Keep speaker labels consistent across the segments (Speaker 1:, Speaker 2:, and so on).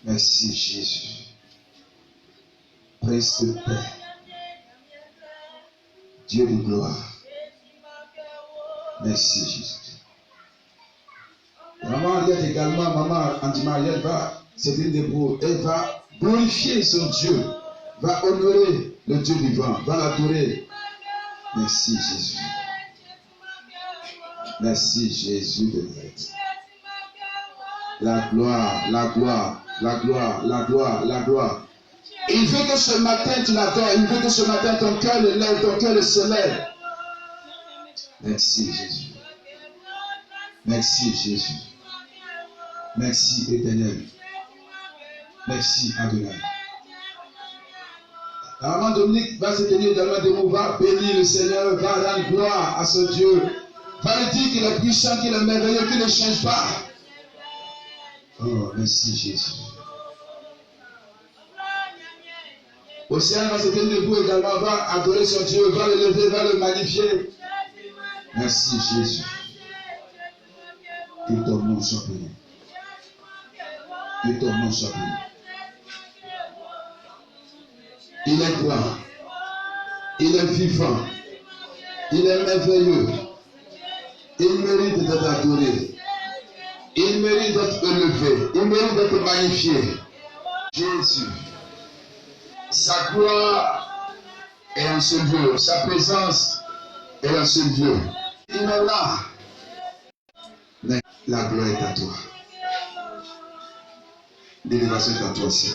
Speaker 1: Merci Jésus. Prince de paix. Dieu de gloire. Merci Jésus. Maman Ariette également, maman Andy-Mariette va, c'est une débrouille, elle va glorifier son Dieu, va honorer le Dieu vivant, va l'adorer. Merci Jésus. Merci Jésus de Nazareth. La gloire, la gloire, la gloire, la gloire, la gloire. Il veut que ce matin tu l'adores, il veut que ce matin ton cœur le lève, ton cœur le se lève. Merci Jésus. Merci Jésus. Merci Éternel. Merci Adonai. La maman Dominique va se tenir également debout, va bénir le Seigneur, va rendre gloire à ce Dieu. Va lui dire qu'il est puissant, qu'il est merveilleux, qu'il ne change pas. Oh, merci Jésus. Océane va se tenir debout également, va adorer son Dieu, va le lever, va le magnifier. Merci Jésus. Que ton nom soit béni. Que ton nom soit béni. Il est grand. Il est vivant. Il est merveilleux. Il mérite d'être adoré. Il mérite d'être élevé. Il mérite d'être magnifié. Jésus. Sa gloire est en ce lieu. Sa présence est en ce lieu. Il est là. Mais la gloire est à toi. L'élévation est à toi aussi.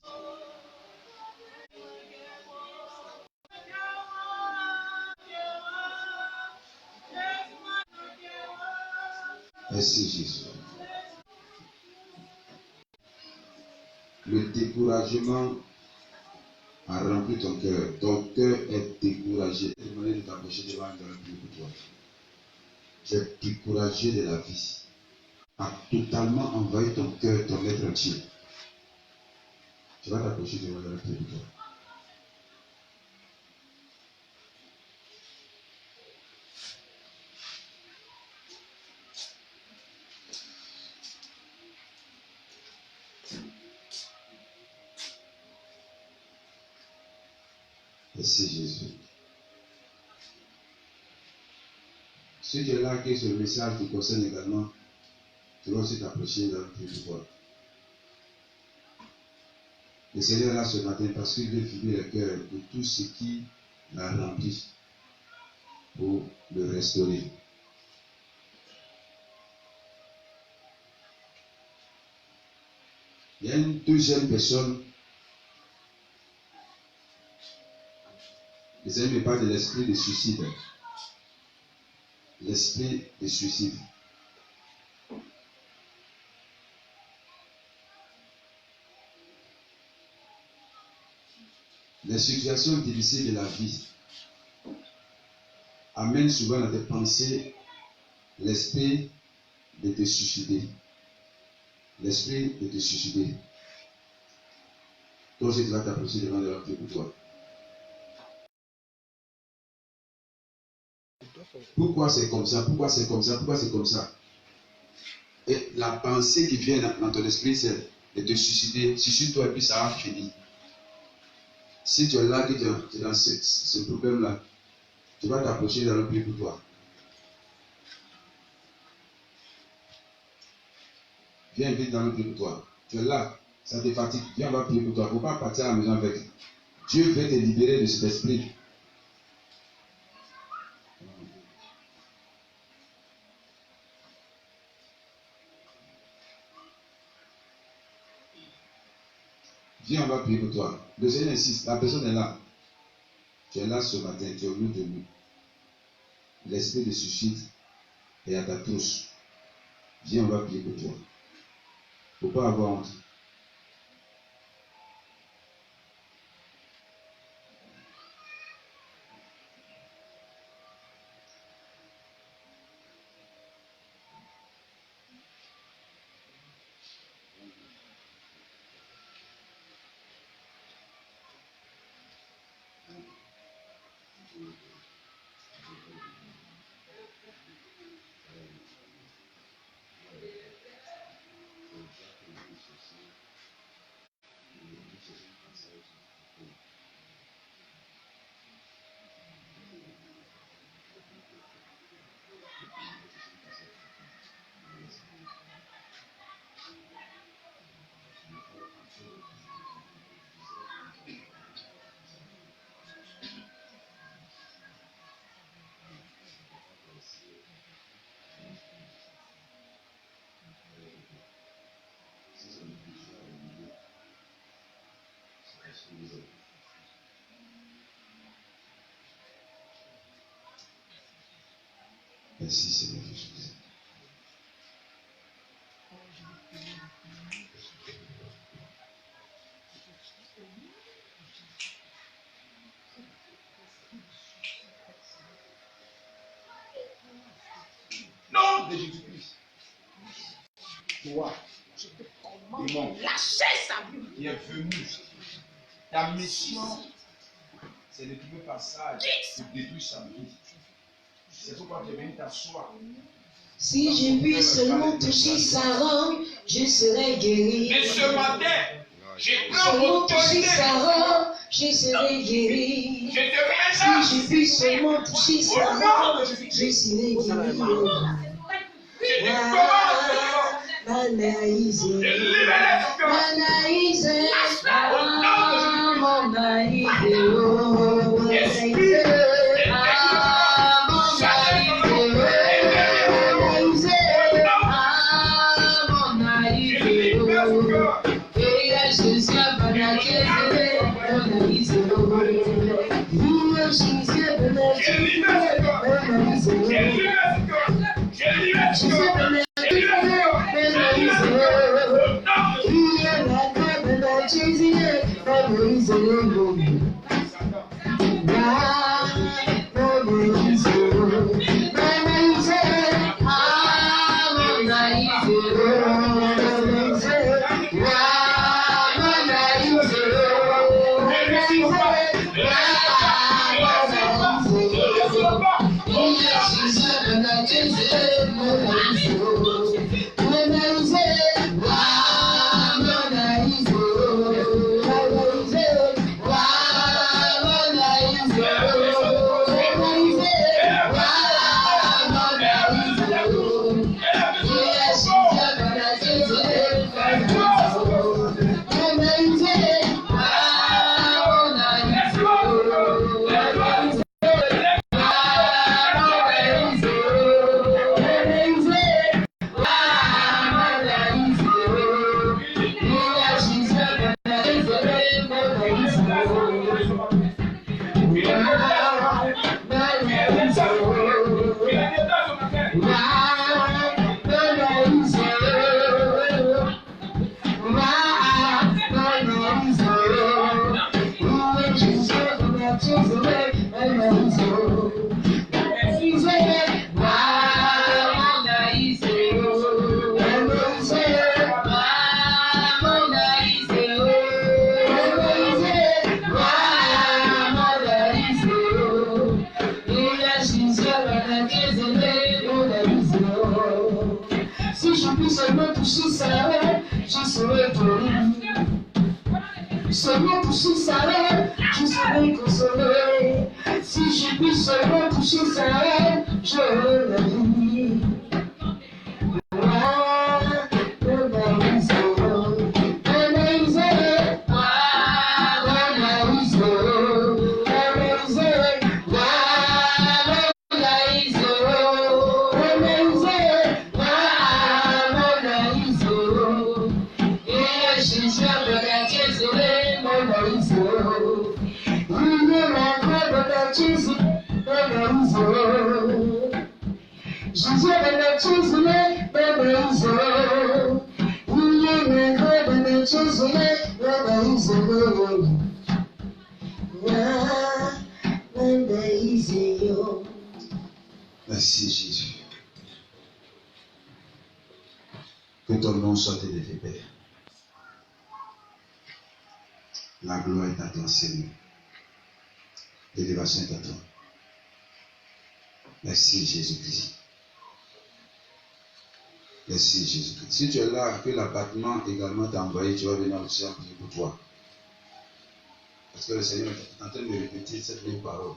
Speaker 1: Merci Jésus. Le découragement a rempli ton cœur. Ton cœur est découragé. Il m'a dit de t'approcher devant le plus pour toi. Tu es découragé de la vie. A totalement envahi ton cœur, ton être entier. Tu vas t'approcher devant le plus pour toi. Merci Jésus. Si tu es là, que ce message te concerne également, tu vas aussi t'approcher dans le pouvoir. Le Seigneur est là ce matin parce qu'il veut vibrer le cœur de tout ce qui l'a rempli pour le restaurer. Il y a une deuxième personne. Les amis me parlent de l'esprit de suicide. L'esprit de suicide. Les situations difficiles de la vie amènent souvent à des pensées l'esprit de te suicider. L'esprit de te suicider. Toi aussi, tu vas t'approcher devant le Dieu pour toi. Pourquoi c'est comme ça? Pourquoi c'est comme ça? Pourquoi c'est comme ça? Et la pensée qui vient dans ton esprit, c'est de te suicider. Suicide-toi et puis ça va finir. Si tu es là, que tu es dans ce problème-là, tu vas t'approcher dans le Dieu pour toi. Viens vite dans le Dieu pour toi. Tu es là, ça te fatigue. Viens, on va prier pour toi. Il ne faut pas partir à la maison avec. Dieu veut te libérer de cet esprit. Viens, on va prier pour toi. Le Seigneur insiste, la personne est là. Tu es là ce matin, tu es au milieu de nous. L'esprit de suicide est à ta trousse. Viens, on va prier pour toi. Il ne faut pas avoir honte. Merci Seigneur Jésus.
Speaker 2: Nom de Jésus-Christ. Toi, démon, qui est venu, ta mission, c'est de trouver passage pour détruire sa vie. C'est pourquoi tu es venu t'asseoir.
Speaker 3: Si je puis seulement toucher sa robe, je serai guéri.
Speaker 2: Et ce matin, je prends
Speaker 3: Seulement toucher
Speaker 2: l'autorité.
Speaker 3: sa robe, je serai guéri.
Speaker 2: Je te menace.
Speaker 3: Si je puis seulement toucher
Speaker 2: Au
Speaker 3: sa
Speaker 2: nom de
Speaker 3: robe,
Speaker 2: Jésus-Christ.
Speaker 3: je serai guéri.
Speaker 2: Je te commande.
Speaker 3: Manaïse,
Speaker 2: Je libère ton cœur.
Speaker 3: Manaïse,
Speaker 2: Au nom de
Speaker 3: Manaïse,
Speaker 2: Esprit.
Speaker 3: Seulement toucher sa lèvre, je serai consolé. Si je puis seulement toucher sa lèvre, j'aurai la vie.
Speaker 1: Merci Jésus. Que ton nom soit élevé, Père. La gloire est à toi, Seigneur. L'élévation est à toi. Merci Jésus-Christ. Merci Jésus-Christ. Si tu es là, que l'abattement également t'a envoyé, tu vas venir aussi en prier pour toi. Parce que le Seigneur est en train de me répéter cette même parole.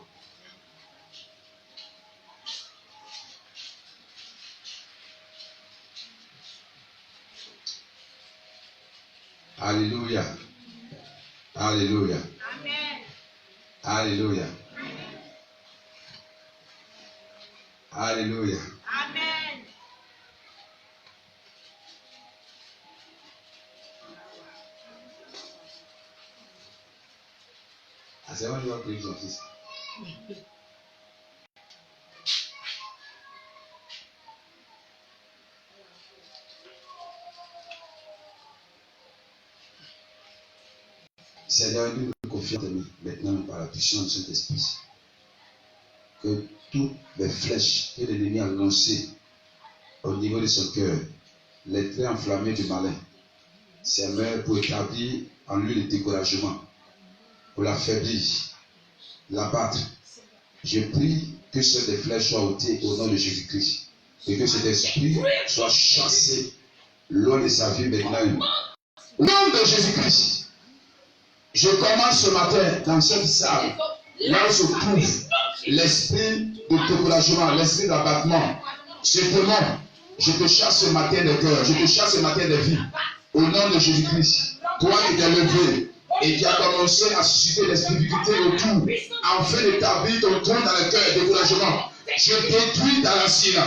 Speaker 1: Alléluia. Alléluia.
Speaker 4: Amen.
Speaker 1: Alléluia. Alléluia.
Speaker 4: Amen.
Speaker 1: Ah, c'est vrai, je vais prier son fils. Seigneur, nous nous confions maintenant par la puissance de cet esprit. Que toutes les flèches que l'ennemi a lancées au niveau de son cœur, les traits enflammés du malin, Seigneur, pour établir en lui le découragement, pour l'affaiblir, l'abattre. Je prie que ces flèches soient ôtées au nom de Jésus-Christ et que cet esprit soit chassé loin de sa vie maintenant. Au nom de Jésus-Christ, je commence ce matin dans cette salle, là où se trouve l'esprit de découragement, l'esprit d'abattement. Je te chasse ce matin des cœurs, je te chasse ce matin des vies. Au nom de Jésus-Christ, toi qui t'es levé et qui a commencé à susciter des difficultés autour, afin d'établir ton trône dans le cœur, découragement. Je détruis ta racine.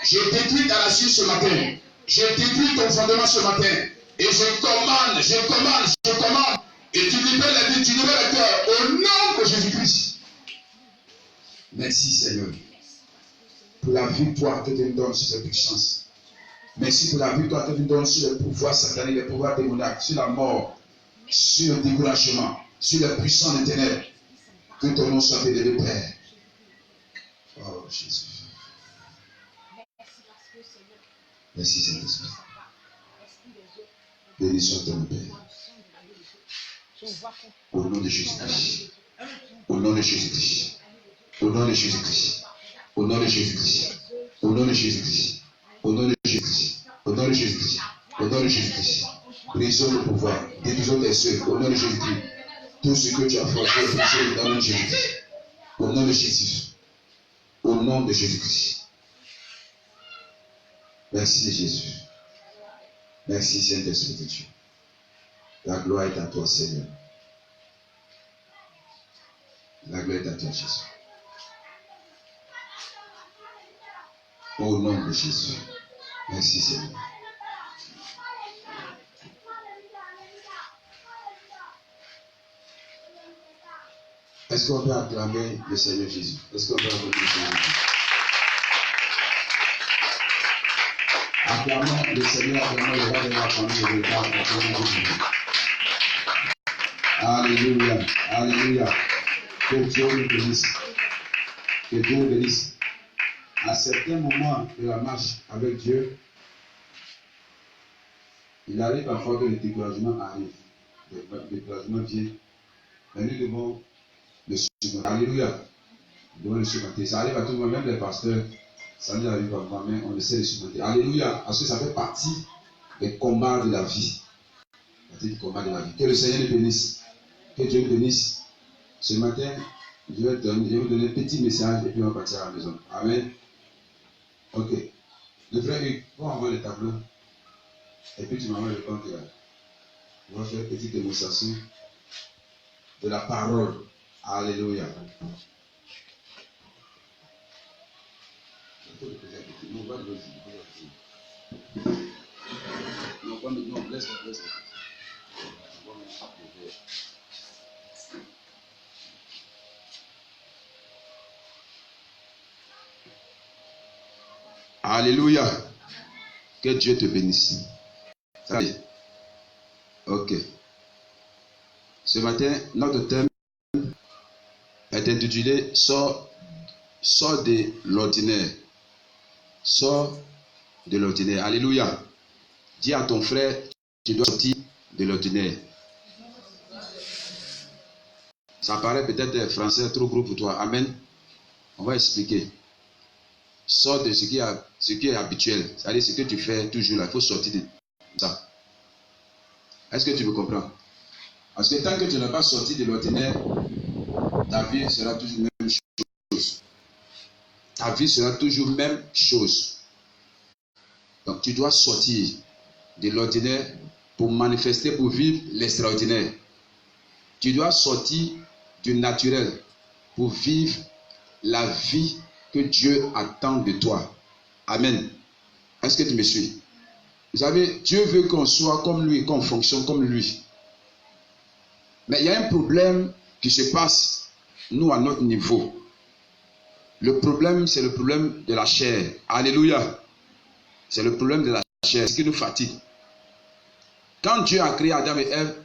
Speaker 1: Je détruis ta racine ce matin. Je détruis ton fondement ce matin. Et je commande. Et tu libères la vie, tu libères le cœur. Au nom de Jésus-Christ. Merci Seigneur. Pour la victoire que tu me donnes sur cette puissance. Merci pour la victoire que tu me donnes sur le pouvoir satanique, le pouvoir démoniaque, sur la mort, sur le découragement, sur les puissants des ténèbres. Que ton nom soit élevé, Père. Oh Jésus. Merci Saint-Esprit. Béni soit ton Père. Au nom de Jésus-Christ. Au nom de Jésus-Christ. Au nom de Jésus-Christ. Au nom de Jésus-Christ. Au nom de Jésus-Christ. Au nom de Jésus-Christ. Au nom de Jésus-Christ. Au nom de Jésus-Christ. Brisons le pouvoir. Détruisons tes soeurs. Au nom de Jésus-Christ. Tout ce que tu as forcé, brisons dans le nom de Jésus-Christ. Au nom de Jésus. Au nom de Jésus-Christ. Merci Jésus. Merci Saint-Esprit de Dieu. La gloire est à toi, Seigneur. La gloire est à toi, Jésus. Au nom de Jésus. Merci, Seigneur. Est-ce qu'on peut acclamer le Seigneur Jésus? Est-ce qu'on peut acclamer le Seigneur Jésus? Acclamons le Seigneur, acclamons le roi de la famille de l'État, acclamons Jésus. Alléluia, alléluia. Que Dieu nous bénisse. Que Dieu nous bénisse. À certains moments de la marche avec Dieu, il arrive parfois que le découragement arrive. Le découragement vient. Mais nous devons le supporter. Alléluia. Nous devons le supporter. Ça arrive à tout le monde, même les pasteurs. Ça nous arrive parfois, mais on essaie de supporter. Alléluia. Parce que ça fait partie des combats de la vie. Partie du combat de la vie. Que le Seigneur nous bénisse. Que Dieu nous bénisse. Ce matin, je vais vous donner un petit message et puis on va partir à la maison. Amen. Ok. Le frère Hugues, on va envoyer le tableau. Et puis tu m'envoies le compte là. On va faire une petite démonstration de la parole. Alléluia. Non, laisse. Alléluia. Que Dieu te bénisse. Ça y est. Ok. Ce matin, notre thème est intitulé Sors de l'ordinaire. Sors de l'ordinaire. Alléluia. Dis à ton frère, tu dois sortir de l'ordinaire. Ça paraît peut-être français trop gros pour toi. Amen. On va expliquer. Sors de ce qui est habituel. C'est-à-dire ce que tu fais toujours là. Il faut sortir de ça. Est-ce que tu me comprends? Parce que tant que tu n'as pas sorti de l'ordinaire, ta vie sera toujours même chose. Ta vie sera toujours même chose. Donc tu dois sortir de l'ordinaire pour manifester, pour vivre l'extraordinaire. Tu dois sortir du naturel pour vivre la vie que Dieu attend de toi. Amen. Est-ce que tu me suis? Vous savez, Dieu veut qu'on soit comme lui, qu'on fonctionne comme lui. Mais il y a un problème qui se passe, nous, à notre niveau. Le problème, c'est le problème de la chair. Alléluia. C'est le problème de la chair, ce qui nous fatigue. Quand Dieu a créé Adam et Ève,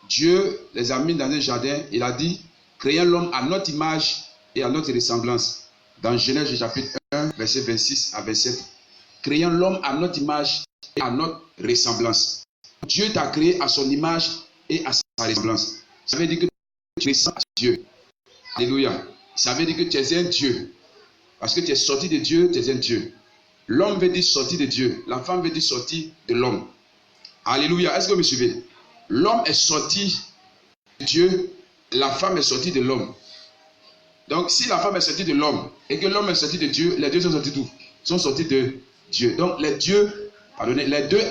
Speaker 2: Dieu les a mis dans un jardin. Il a dit, créons l'homme à notre image et à notre ressemblance. Dans Genèse chapitre 1, verset 26 à 27. Créons l'homme à notre image et à notre ressemblance. Dieu t'a créé à son image et à sa ressemblance. Ça veut dire que tu ressembles à Dieu. Alléluia. Ça veut dire que tu es un Dieu. Parce que tu es sorti de Dieu, tu es un Dieu. L'homme veut dire sorti de Dieu. La femme veut dire sorti de l'homme. Alléluia. Est-ce que vous me suivez? L'homme est sorti de Dieu. La femme est sortie de l'homme. Donc, si la femme est sortie de l'homme et que l'homme est sorti de Dieu, les deux sont sortis d'où? Sont sortis de Dieu. Donc, les deux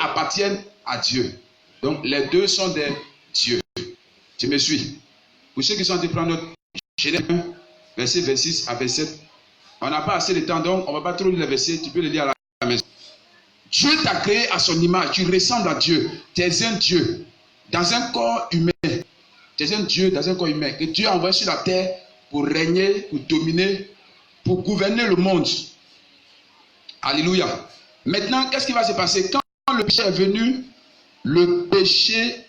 Speaker 2: appartiennent à Dieu. Donc, les deux sont des dieux. Tu me suis? Pour ceux qui sont en train de prendre notre Genèse 1, verset 26 à 27, on n'a pas assez de temps, donc on ne va pas trop lire les versets, tu peux le lire à la maison. Dieu t'a créé à son image, tu ressembles à Dieu, tu es un Dieu, dans un corps humain. Tu es un Dieu dans un corps humain, que Dieu a envoyé sur la terre pour régner, pour dominer, pour gouverner le monde. Alléluia. Maintenant, qu'est-ce qui va se passer? Quand le péché est venu, le péché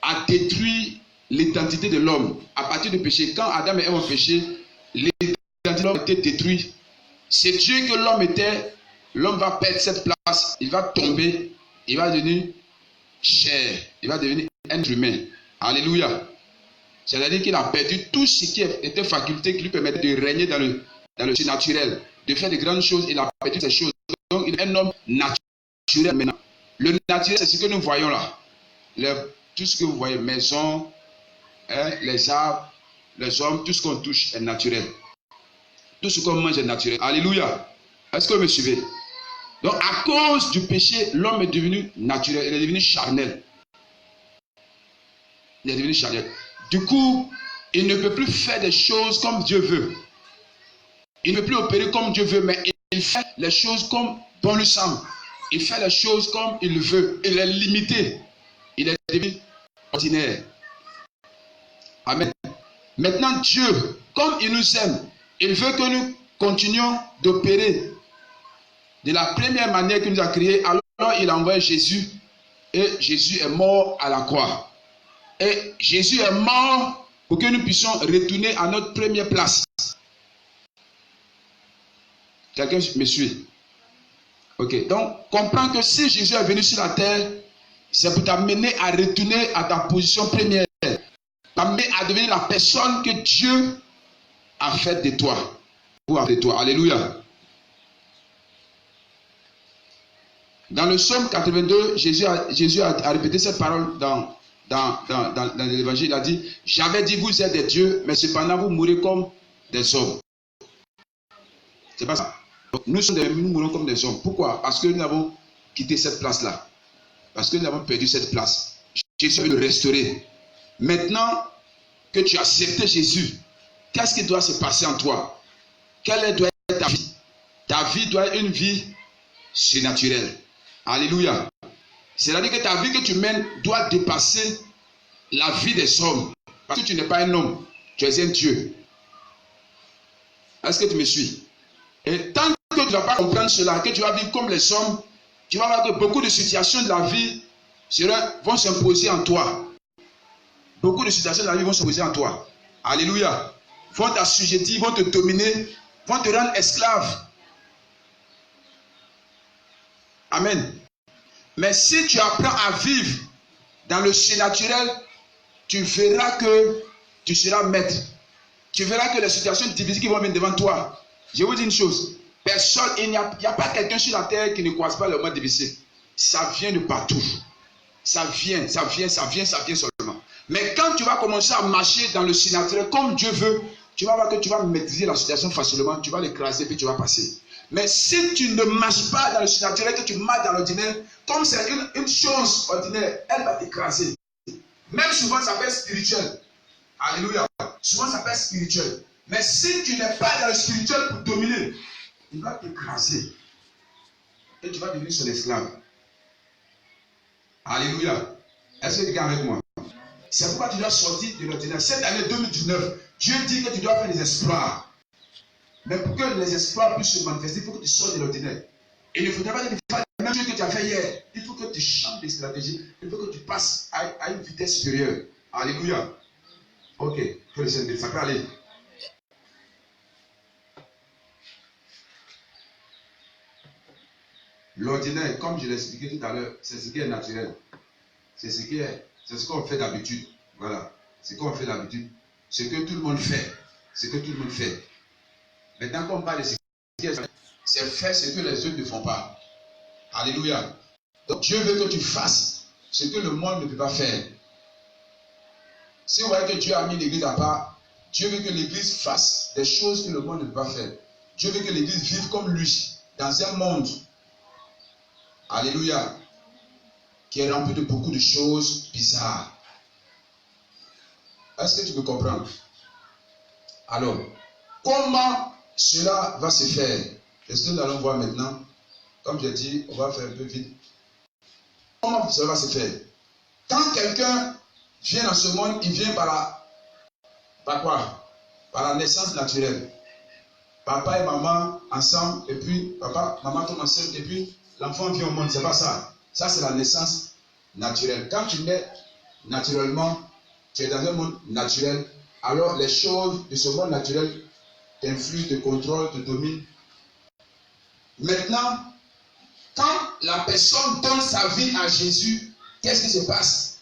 Speaker 2: a détruit l'identité de l'homme. À partir du péché, quand Adam et Ève ont péché, l'identité de l'homme était détruite. C'est Dieu que l'homme était. L'homme va perdre cette place. Il va tomber. Il va devenir chair. Il va devenir être humain. Alléluia. C'est-à-dire qu'il a perdu tout ce qui était faculté qui lui permettait de régner dans le surnaturel, de faire de grandes choses. Il a perdu ces choses. Donc il est un homme naturel maintenant. Le naturel, c'est ce que nous voyons là. Tout ce que vous voyez, maison, les arbres, les hommes, tout ce qu'on touche est naturel. Tout ce qu'on mange est naturel. Alléluia. Est-ce que vous me suivez? Donc à cause du péché, l'homme est devenu naturel. Il est devenu charnel. Il est devenu charnel. Du coup, il ne peut plus faire des choses comme Dieu veut. Il ne peut plus opérer comme Dieu veut, mais il fait les choses comme bon lui semble. Il fait les choses comme il veut. Il est limité. Il est devenu ordinaire. Amen. Maintenant, Dieu, comme il nous aime, il veut que nous continuions d'opérer de la première manière qu'il nous a créé. Alors, il a envoyé Jésus et Jésus est mort à la croix. Et Jésus est mort pour que nous puissions retourner à notre première place. Quelqu'un me suit? Ok. Donc, comprends que si Jésus est venu sur la terre, c'est pour t'amener à retourner à ta position première. T'amener à devenir la personne que Dieu a faite de toi. Ou de toi. Alléluia. Dans le psaume 82, Jésus a répété cette parole dans l'évangile. Il a dit, j'avais dit vous êtes des dieux, mais cependant vous mourrez comme des hommes. C'est pas ça. Donc, nous mourons comme des hommes. Pourquoi? Parce que nous avons quitté cette place-là. Parce que nous avons perdu cette place. Jésus veut le restaurer. Maintenant que tu as accepté Jésus, qu'est-ce qui doit se passer en toi? Quelle doit être ta vie? Ta vie doit être une vie surnaturelle. Alléluia. C'est-à-dire que ta vie que tu mènes doit dépasser la vie des hommes. Parce que tu n'es pas un homme, tu es un Dieu. Est-ce que tu me suis? Et tant que tu ne vas pas comprendre cela, que tu vas vivre comme les hommes, tu vas voir que beaucoup de situations de la vie vont s'imposer en toi. Beaucoup de situations de la vie vont s'imposer en toi. Alléluia. Vont t'assujettir, vont te dominer, vont te rendre esclave. Amen. Mais si tu apprends à vivre dans le surnaturel, tu verras que tu seras maître. Tu verras que les situations difficiles qui vont venir devant toi. Je vous dis une chose. Personne, il n'y a pas quelqu'un sur la terre qui ne croise pas le moment difficile. Ça vient de partout. Ça vient seulement. Mais quand tu vas commencer à marcher dans le surnaturel comme Dieu veut, tu vas voir que tu vas maîtriser la situation facilement, tu vas l'écraser puis tu vas passer. Mais si tu ne marches pas dans le surnaturel, que tu marches dans l'ordinaire, comme c'est une chose ordinaire, elle va t'écraser. Même souvent ça peut être spirituel. Alléluia. Souvent ça peut être spirituel. Mais si tu n'es pas dans le spirituel pour dominer, il va t'écraser. Et tu vas devenir son esclave. Alléluia. Est-ce que tu es avec moi? C'est pourquoi tu dois sortir de l'ordinaire. Cette année 2019, Dieu dit que tu dois faire des exploits. Mais pour que les exploits puissent se manifester, il faut que tu sortes de l'ordinaire. Il ne faudrait pas que tu fasses la même chose que tu as fait hier. Il faut
Speaker 1: que tu changes des stratégies. Il faut que tu passes à une vitesse supérieure. Alléluia. Ok, que le Seigneur, ça peut aller. L'ordinaire, comme je l'ai expliqué tout à l'heure, c'est ce qui est naturel. C'est ce qu'on fait d'habitude. Voilà. C'est ce qu'on fait d'habitude. Ce que tout le monde fait. Ce que tout le monde fait. Maintenant qu'on parle de ce qui est c'est faire ce que les autres ne font pas. Alléluia. Donc Dieu veut que tu fasses ce que le monde ne peut pas faire. Si vous voyez que Dieu a mis l'église à part, Dieu veut que l'église fasse des choses que le monde ne peut pas faire. Dieu veut que l'église vive comme lui, dans un monde, alléluia, qui est rempli de beaucoup de choses bizarres. Est-ce que tu peux comprendre? Alors, comment cela va se faire? Est-ce que nous allons voir maintenant? Comme j'ai dit, on va faire un peu vite. Comment cela va se faire? Quand quelqu'un vient dans ce monde, il vient par quoi? Par la naissance naturelle. Papa et maman ensemble, et puis papa, maman tombe enceinte, et puis l'enfant vient au monde. C'est pas ça. Ça, c'est la naissance naturelle. Quand tu nais naturellement, tu es dans un monde naturel, alors les choses de ce monde naturel t'influent, te contrôlent, te dominent. Maintenant, quand la personne donne sa vie à Jésus, qu'est-ce qui se passe?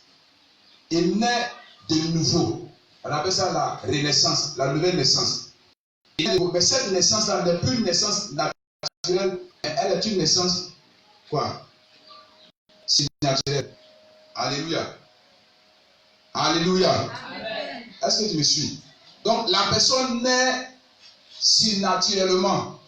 Speaker 1: Il naît de nouveau. On appelle ça la renaissance, la nouvelle naissance. Mais cette naissance-là n'est plus une naissance naturelle, elle est une naissance quoi? Surnaturelle. Alléluia. Alléluia. Est-ce que tu me suis? Donc la personne naît surnaturellement.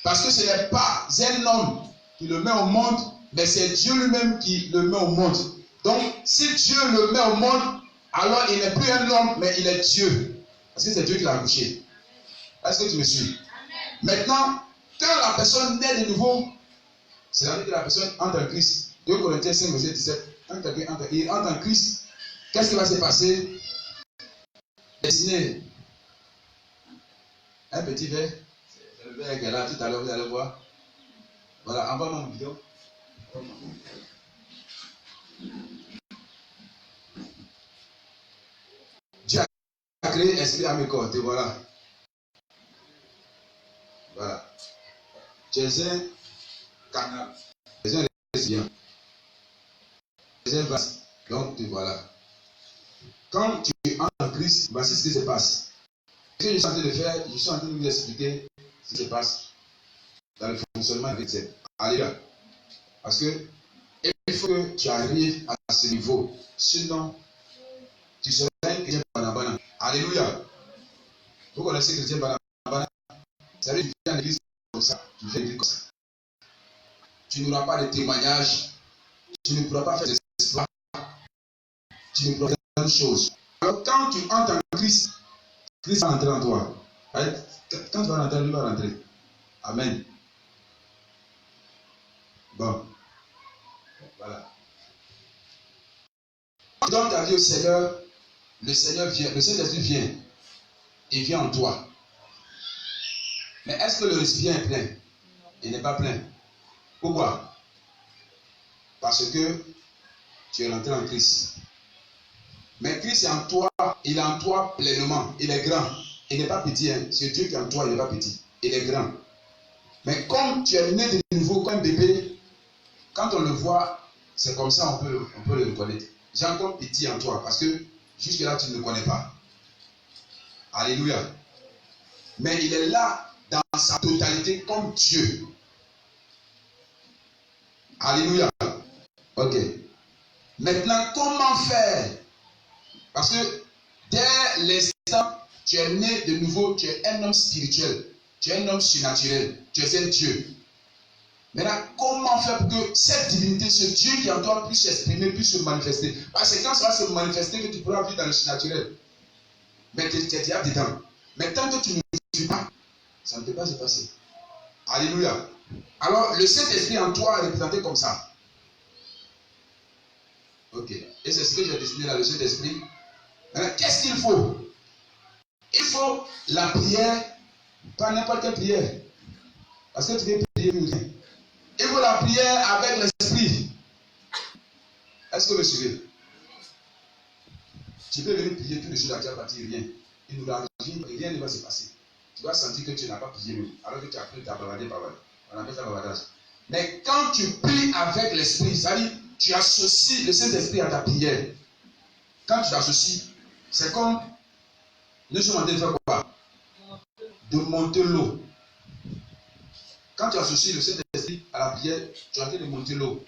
Speaker 1: Parce que ce n'est pas un homme qui le met au monde, mais c'est Dieu lui-même qui le met au monde. Donc, si Dieu le met au monde, alors il n'est plus un homme, mais il est Dieu. Parce que c'est Dieu qui l'a accouché. Est-ce que tu me suis? Maintenant, quand la personne naît de nouveau, c'est-à-dire que la personne entre en Christ. 2 Corinthiens 5, verset 17. Il entre en Christ. Qu'est-ce qui va se passer? Dessiner un petit verre. C'est le verre qui est là tout à l'heure, vous allez voir. Voilà, envoie mon vidéo. Dieu a créé esprit à mes côtés, voilà. Voilà. Tu es un canal. Tu es un récipient. Tu es un vase. Donc, voilà. Quand tu entres en Christ, voici ce qui se passe. Ce que je suis en train de faire, je suis en train de vous expliquer ce qui se passe dans le fonctionnement de l'Église. Alléluia. Parce que il faut que tu arrives à ce niveau. Sinon, tu seras un chrétien banabana. Alléluia. Vous connaissez chrétien banabana? Ça veut dire que tu viens à l'église comme ça. Tu viens à l'église comme ça. Tu n'auras pas de témoignage. Tu ne pourras pas faire des exploits. Tu ne pourras pas faire de choses. Alors quand tu entres en Christ, Christ va entrer en toi. Quand tu vas rentrer, lui va rentrer. Amen. Bon. Voilà. Quand tu donnes ta vie au Seigneur, le Seigneur vient, le Saint-Esprit vient. Il vient en toi. Mais est-ce que le récipient est plein? Il n'est pas plein. Pourquoi? Parce que tu es rentré en Christ. Mais Christ est en toi, il est en toi pleinement. Il est grand. Il n'est pas petit. Hein. C'est Dieu qui est en toi, il n'est pas petit. Il est grand. Mais comme tu es né de nouveau comme un bébé, quand on le voit, c'est comme ça on peut le reconnaître. J'ai encore petit en toi parce que jusque-là tu ne le connais pas. Alléluia. Mais il est là dans sa totalité comme Dieu. Alléluia. Ok. Maintenant, comment faire? Parce que dès l'instant, tu es né de nouveau, tu es un homme spirituel. Tu es un homme surnaturel. Tu es un Dieu. Maintenant, comment faire pour que cette divinité, ce Dieu qui est en toi puisse s'exprimer, puisse se manifester? Parce que quand ça va se manifester, que tu pourras vivre dans le surnaturel. Mais tu es déjà dedans. Mais tant que tu ne vis pas, ça ne peut pas se passer. Alléluia. Alors, le Saint-Esprit en toi est représenté comme ça. Ok. Et c'est ce que j'ai dessiné là, le Saint-Esprit. Qu'est-ce qu'il faut? Il faut la prière, pas n'importe quelle prière. Parce que tu veux prier pour rien. Il faut la prière avec l'esprit. Est-ce que vous me suivez? Tu peux venir prier tout de suite, tu vas partir, rien. Il nous a dit, rien ne va se passer. Tu vas sentir que tu n'as pas prié, alors que tu as pris ta bavardé. On appelle ça bavardage. Mais quand tu pries avec l'esprit, ça dit, tu associes le Saint-Esprit à ta prière. Quand tu t'associes, c'est comme nous sommes en train de faire quoi? De monter l'eau. Quand tu associes le Saint-Esprit à la prière, tu es en train de monter l'eau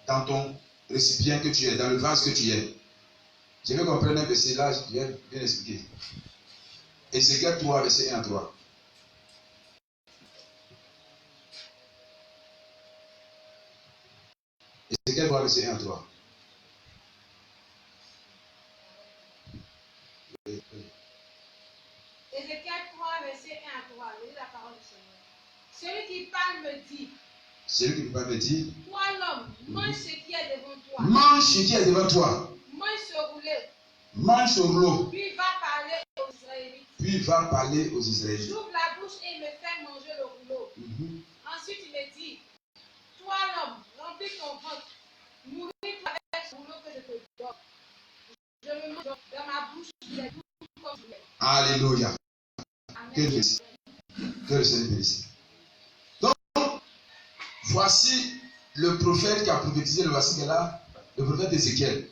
Speaker 1: dans ton récipient que tu es, dans le vase que tu es. Je vais comprendre un verset là, je vais bien expliquer. Ézéchiel 3, verset 1 à 3. Ézéchiel 3, verset 1 à 3.
Speaker 4: Ézéchiel 3, verset 1 à 3. Lisez la parole du Seigneur. Celui qui parle me dit.
Speaker 1: Celui qui parle me dit.
Speaker 4: Toi l'homme, mange ce qui est devant toi.
Speaker 1: Mange ce qui est devant toi.
Speaker 4: Mange ce rouleau.
Speaker 1: Mange ce rouleau.
Speaker 4: Puis va parler aux Israélites.
Speaker 1: Puis va parler aux Israélites.
Speaker 4: J'ouvre la bouche et il me fait manger le rouleau. Ensuite il me dit, toi l'homme, remplis ton ventre. Nourris-toi avec ce rouleau que je te donne. Je me mange dans ma bouche, il est tout comme je l'ai.
Speaker 1: Alléluia. Que le Seigneur bénisse. Donc, voici le prophète qui a prophétisé le verset là, le prophète Ézéchiel.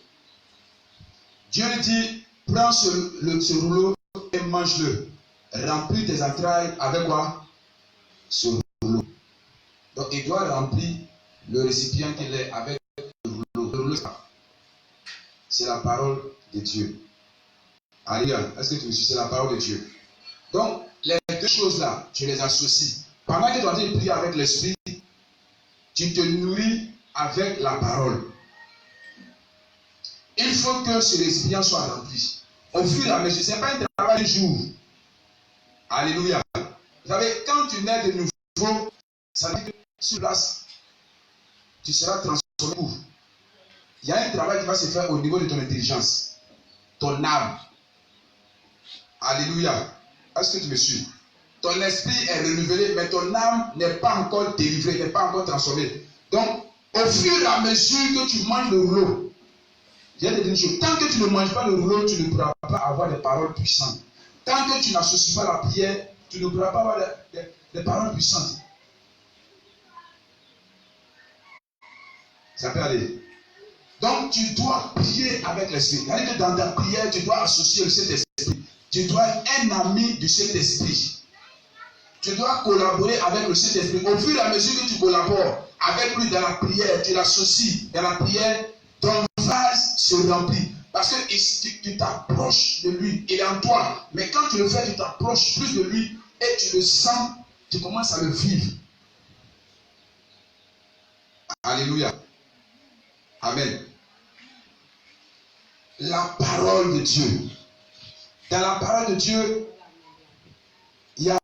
Speaker 1: Dieu lui dit, prends ce rouleau et mange-le. Remplis tes entrailles avec quoi? Ce rouleau. Donc, il doit remplir le récipient qu'il est avec le rouleau. Le rouleau, c'est la parole de Dieu. Alléluia. Est-ce que tu me suis? C'est la parole de Dieu. Donc, les deux choses-là, tu les associes. Pendant que tu es en train de prier avec l'esprit, tu te nourris avec la parole. Il faut que ce récipient soit rempli. Au fur et à mesure, ce n'est pas un travail de jour. Alléluia. Vous savez, quand tu nais de nouveau, ça veut dire que sur place, tu seras transformé. Il y a un travail qui va se faire au niveau de ton intelligence, ton âme. Alléluia. Est-ce que tu me suis? Ton esprit est renouvelé, mais ton âme n'est pas encore délivrée, n'est pas encore transformée. Donc, au fur et à mesure que tu manges le rouleau, je vais te dire une chose, tant que tu ne manges pas le rouleau, tu ne pourras pas avoir des paroles puissantes. Tant que tu n'associes pas la prière, tu ne pourras pas avoir des paroles puissantes. Ça peut aller. Donc, tu dois prier avec l'esprit. C'est-à-dire que dans ta prière, tu dois associer le Saint-Esprit. Tu dois être un ami du Saint-Esprit. Tu dois collaborer avec le Saint-Esprit. Au fur et à mesure que tu collabores avec lui dans la prière, tu l'associes dans la prière, ton vase se remplit. Parce que tu t'approches de lui. Il est en toi. Mais quand tu le fais, tu t'approches plus de lui et tu le sens, tu commences à le vivre. Alléluia. Amen. La parole de Dieu. Dans la parole de Dieu, il y a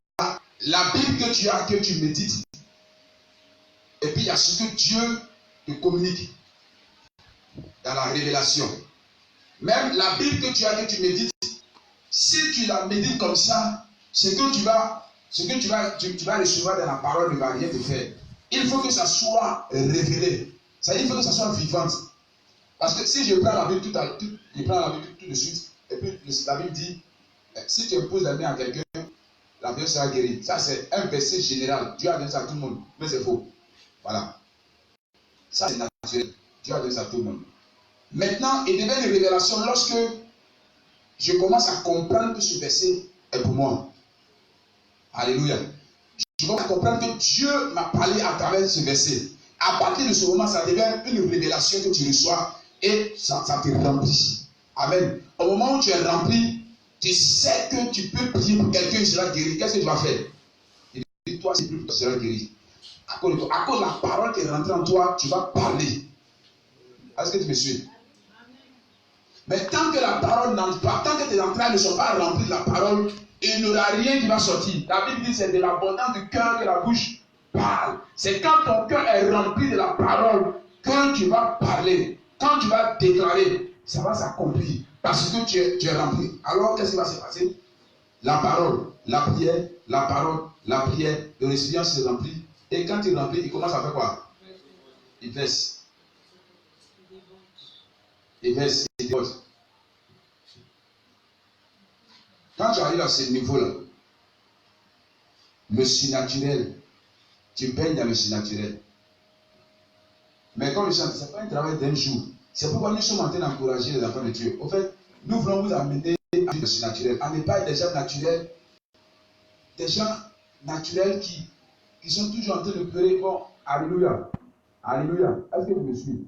Speaker 1: la Bible que tu as, que tu médites. Et puis il y a ce que Dieu te communique dans la révélation. Même la Bible que tu as, que tu médites, si tu la médites comme ça, ce que tu vas recevoir dans la parole ne va rien te faire. Il faut que ça soit révélé. Ça, il faut que ça soit vivante. Parce que si je prends la Bible tout de suite, et puis la Bible dit, si tu imposes la main à quelqu'un, la personne sera guérie. Ça, c'est un verset général. Dieu a donné ça à tout le monde. Mais c'est faux. Voilà. Ça, c'est naturel. Dieu a donné ça à tout le monde. Maintenant, il devient une révélation lorsque je commence à comprendre que ce verset est pour moi. Alléluia. Je commence à comprendre que Dieu m'a parlé à travers ce verset. À partir de ce moment, ça devient une révélation que tu reçois et ça te remplit. Amen. Au moment où tu es rempli, tu sais que tu peux prier pour quelqu'un qui sera guéri. Qu'est-ce que tu vas faire? Il dit, toi, c'est plus que tu seras guéri. À cause de la parole qui est rentrée en toi, tu vas parler. Est-ce que tu me suis? Mais tant que la parole n'entre pas, tant que tes entrailles ne sont pas remplies de la parole, il n'y aura rien qui va sortir. La Bible dit que c'est de l'abondance du cœur que la bouche parle. C'est quand ton cœur est rempli de la parole que tu vas parler. Quand tu vas déclarer, ça va s'accomplir. Parce que tu es rempli. Alors, qu'est-ce qui va se passer? La parole, la prière, la parole, la prière, le récipient se remplit. Et quand il remplit, il commence à faire quoi? Il verse. et verset 14. Quand tu arrives à ce niveau-là, le surnaturel, tu baignes dans le surnaturel. Mais comme je chante, ce n'est pas un travail d'un jour. C'est pourquoi nous sommes en train d'encourager les enfants de Dieu. En fait, nous voulons vous amener à vivre le surnaturel, à ne pas être des gens naturels, qui sont toujours en train de pleurer. Bon, alléluia. Alléluia. Est-ce que vous me suivez?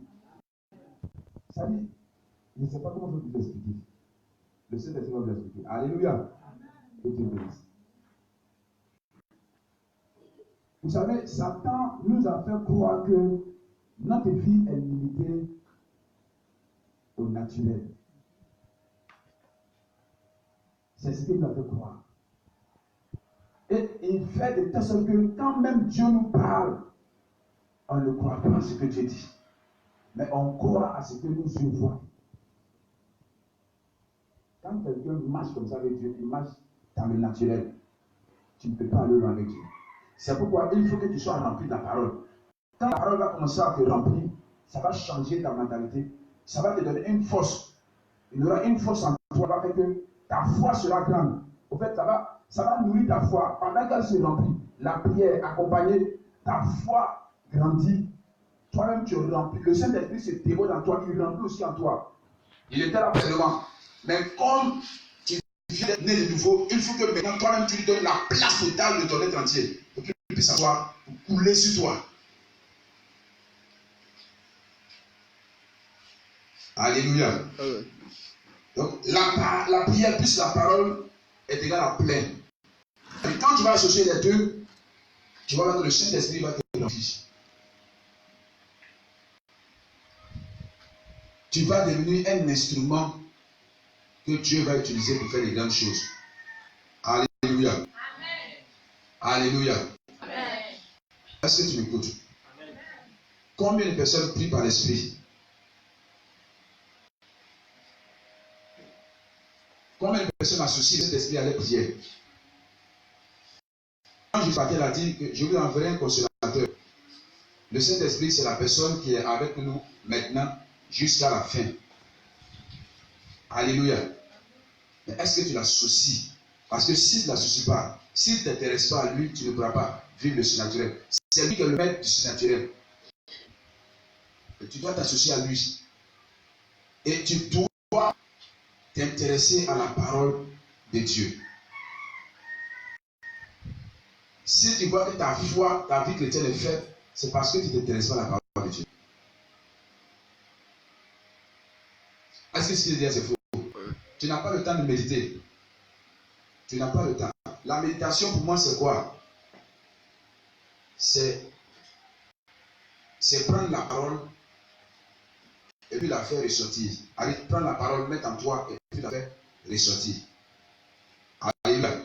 Speaker 1: Ça dit, je ne sais pas comment vous expliquer. Le Saint-Esprit va vous expliquer. Alléluia. Que Dieu bénisse. Vous savez, Satan nous a fait croire que notre vie est limitée au naturel. C'est ce qu'il nous a fait croire. Et il fait de telle sorte que quand même Dieu nous parle, on ne croit pas à ce que Dieu dit. Mais on croit à ce que nos yeux voient. Quand quelqu'un marche comme ça avec Dieu, il marche dans le naturel. Tu ne peux pas aller loin avec Dieu. C'est pourquoi il faut que tu sois rempli de la parole. Quand la parole va commencer à te remplir, ça va changer ta mentalité. Ça va te donner une force. Il y aura une force en toi qui va faire que ta foi sera grande. En fait, ça va nourrir ta foi. Pendant qu'elle se remplit, la prière accompagnée, ta foi grandit. Toi-même, tu remplis. Le Saint-Esprit se dévoile dans toi, il remplit aussi en toi. Il était là pleinement. Mais comme tu viens d'être né de nouveau, il faut que maintenant toi-même tu lui donnes la place totale de ton être entier. Pour qu'il puisse avoir couler sur toi. Alléluia. Donc la prière plus la parole est égale à plein. Et quand tu vas associer les deux, tu vas voir que le Saint-Esprit va te remplir. Tu vas devenir un instrument que Dieu va utiliser pour faire des grandes choses. Alléluia. Amen. Alléluia. Amen. Est-ce que tu m'écoutes? Combien de personnes prient par l'Esprit? Combien de personnes associent cet esprit à leur prière? Quand je partais, il a dit que je vous enverrai un consolateur. Le Saint-Esprit, c'est la personne qui est avec nous maintenant jusqu'à la fin. Alléluia. Mais est-ce que tu l'associes? Parce que si tu ne l'associes pas, s'il ne t'intéresse pas à lui, tu ne pourras pas vivre le surnaturel. C'est lui qui est le maître du surnaturel. Et tu dois t'associer à lui. Et tu dois t'intéresser à la parole de Dieu. Si tu vois que ta foi, ta vie chrétienne est faible, c'est parce que tu ne t'intéresses pas à la parole de Dieu. Est-ce que ce que je dis c'est faux? Tu n'as pas le temps de méditer. Tu n'as pas le temps. La méditation pour moi c'est quoi? C'est prendre la parole et puis la faire ressortir. Allez, prendre la parole, mettre en toi et puis la faire ressortir. Alléluia.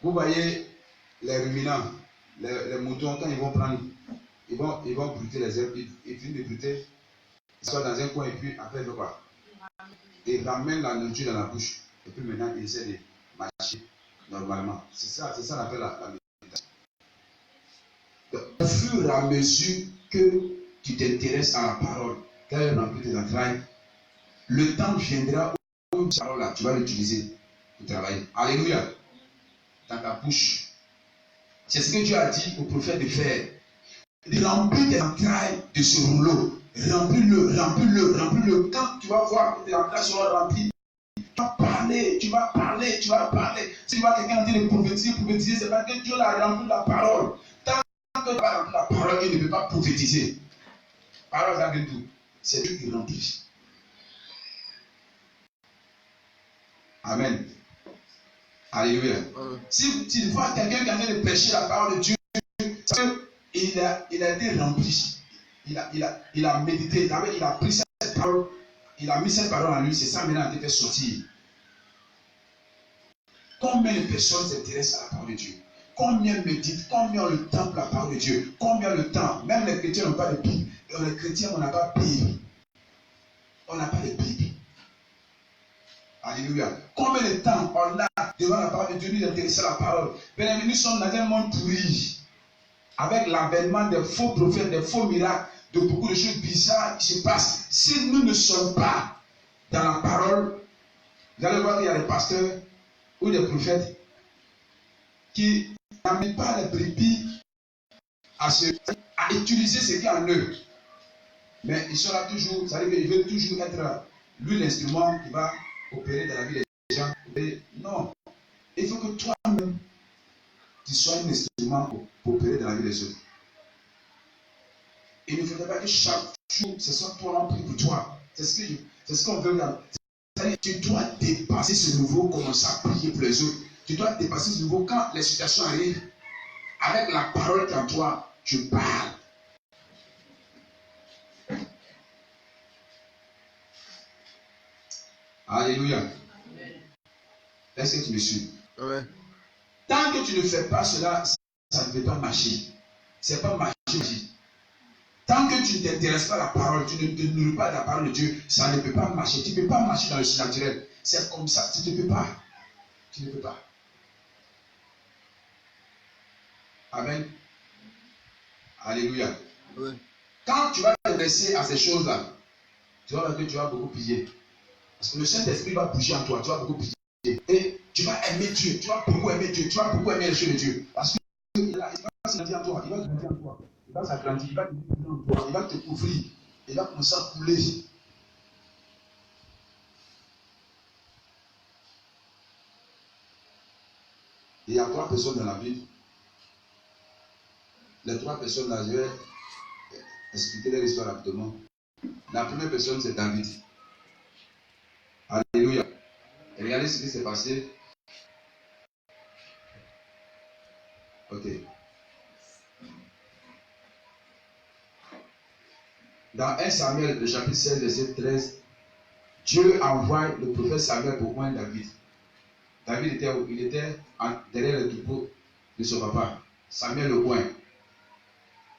Speaker 1: Vous voyez les ruminants, les moutons, quand ils vont prendre, ils vont brûter les herbes, ils finissent de brûter, ils sont dans un coin et puis après ils font quoi? Ils ramènent la nourriture dans la bouche et puis maintenant ils essaient de marcher normalement. C'est ça qu'on appelle la méditation. Au fur et à mesure que tu t'intéresses à la parole, quand elle remplit tes entrailles, le temps viendra où cette parole-là, tu vas l'utiliser pour travailler. Alléluia. Dans ta bouche. C'est ce que Dieu a dit au prophète de faire. Remplis tes entrailles de ce rouleau. Remplis-le. Quand tu vas voir que tes entrailles seront remplies, tu vas parler. Si tu vois quelqu'un en train de prophétiser, c'est parce que Dieu l'a rempli de la parole. Tant que tu n'as pas rempli la parole, il ne peut pas prophétiser. Parole avec tout. C'est Dieu qui remplit. Amen. Alléluia. Si tu vois quelqu'un qui est en train de prêcher la parole de Dieu, c'est qu'il a été rempli. Il a médité, il a pris cette parole, il a mis cette parole en lui, c'est ça maintenant qui fait sortir. Combien de personnes s'intéressent à la parole de Dieu? Combien méditent? Combien ont le temps pour la parole de Dieu? Combien le temps? Même les chrétiens n'ont pas de Bible. Et les chrétiens, on n'a pas de Bible. On n'a pas de Bible. Alléluia. Combien de temps on a devant la parole de Dieu, nous intéresser à la parole? Bien, nous sommes dans un monde pourri. Avec l'avènement des faux prophètes, des faux miracles,
Speaker 2: de beaucoup de choses bizarres qui se passent. Si nous ne sommes pas dans la parole, vous allez voir qu'il y a des pasteurs ou des prophètes qui n'amènent pas les brebis à utiliser ce qui est en eux. Mais ils sont là toujours, ça veut dire qu'ils veulent toujours être lui l'instrument qui va opérer dans la vie des gens. Et non, il faut que toi-même, tu sois un instrument pour opérer dans la vie des autres. Il ne faudrait pas que chaque jour, ce soit toi en prie pour toi. C'est ce qu'on veut là. Tu dois dépasser ce niveau, commencer à prier pour les autres. Tu dois dépasser ce niveau quand les situations arrivent. Avec la parole qui est en toi, tu parles. Alléluia. Est-ce que tu me suis?
Speaker 1: Ouais.
Speaker 2: Tant que tu ne fais pas cela, ça ne peut pas marcher. C'est pas marcher. Tant que tu ne t'intéresses pas à la parole, tu ne te nourris pas de la parole de Dieu, ça ne peut pas marcher. Tu ne peux pas marcher dans le surnaturel. C'est comme ça, tu ne peux pas. Tu ne peux pas. Amen. Alléluia.
Speaker 1: Ouais.
Speaker 2: Quand tu vas t'intéresser à ces choses-là, tu vas voir que tu vas beaucoup prier. Parce que le Saint-Esprit va bouger en toi, tu vas beaucoup prier. Et tu vas aimer Dieu, tu vas beaucoup aimer Dieu, tu vas beaucoup aimer les choses de Dieu. Parce qu'il va s'agrandir en toi, il va grandir en toi. Il va s'agrandir, il va grandir en toi, il va te couvrir, il va commencer à couler. Il y a 3 personnes dans la Bible. Les 3 personnes là, je vais expliquer leur histoire rapidement. La première personne, c'est David. Alléluia. Et regardez ce qui s'est passé. Ok. Dans 1 Samuel, le chapitre 16, verset 13, Dieu envoie le prophète Samuel pour oindre David. David était derrière le troupeau de son papa. Samuel le oint.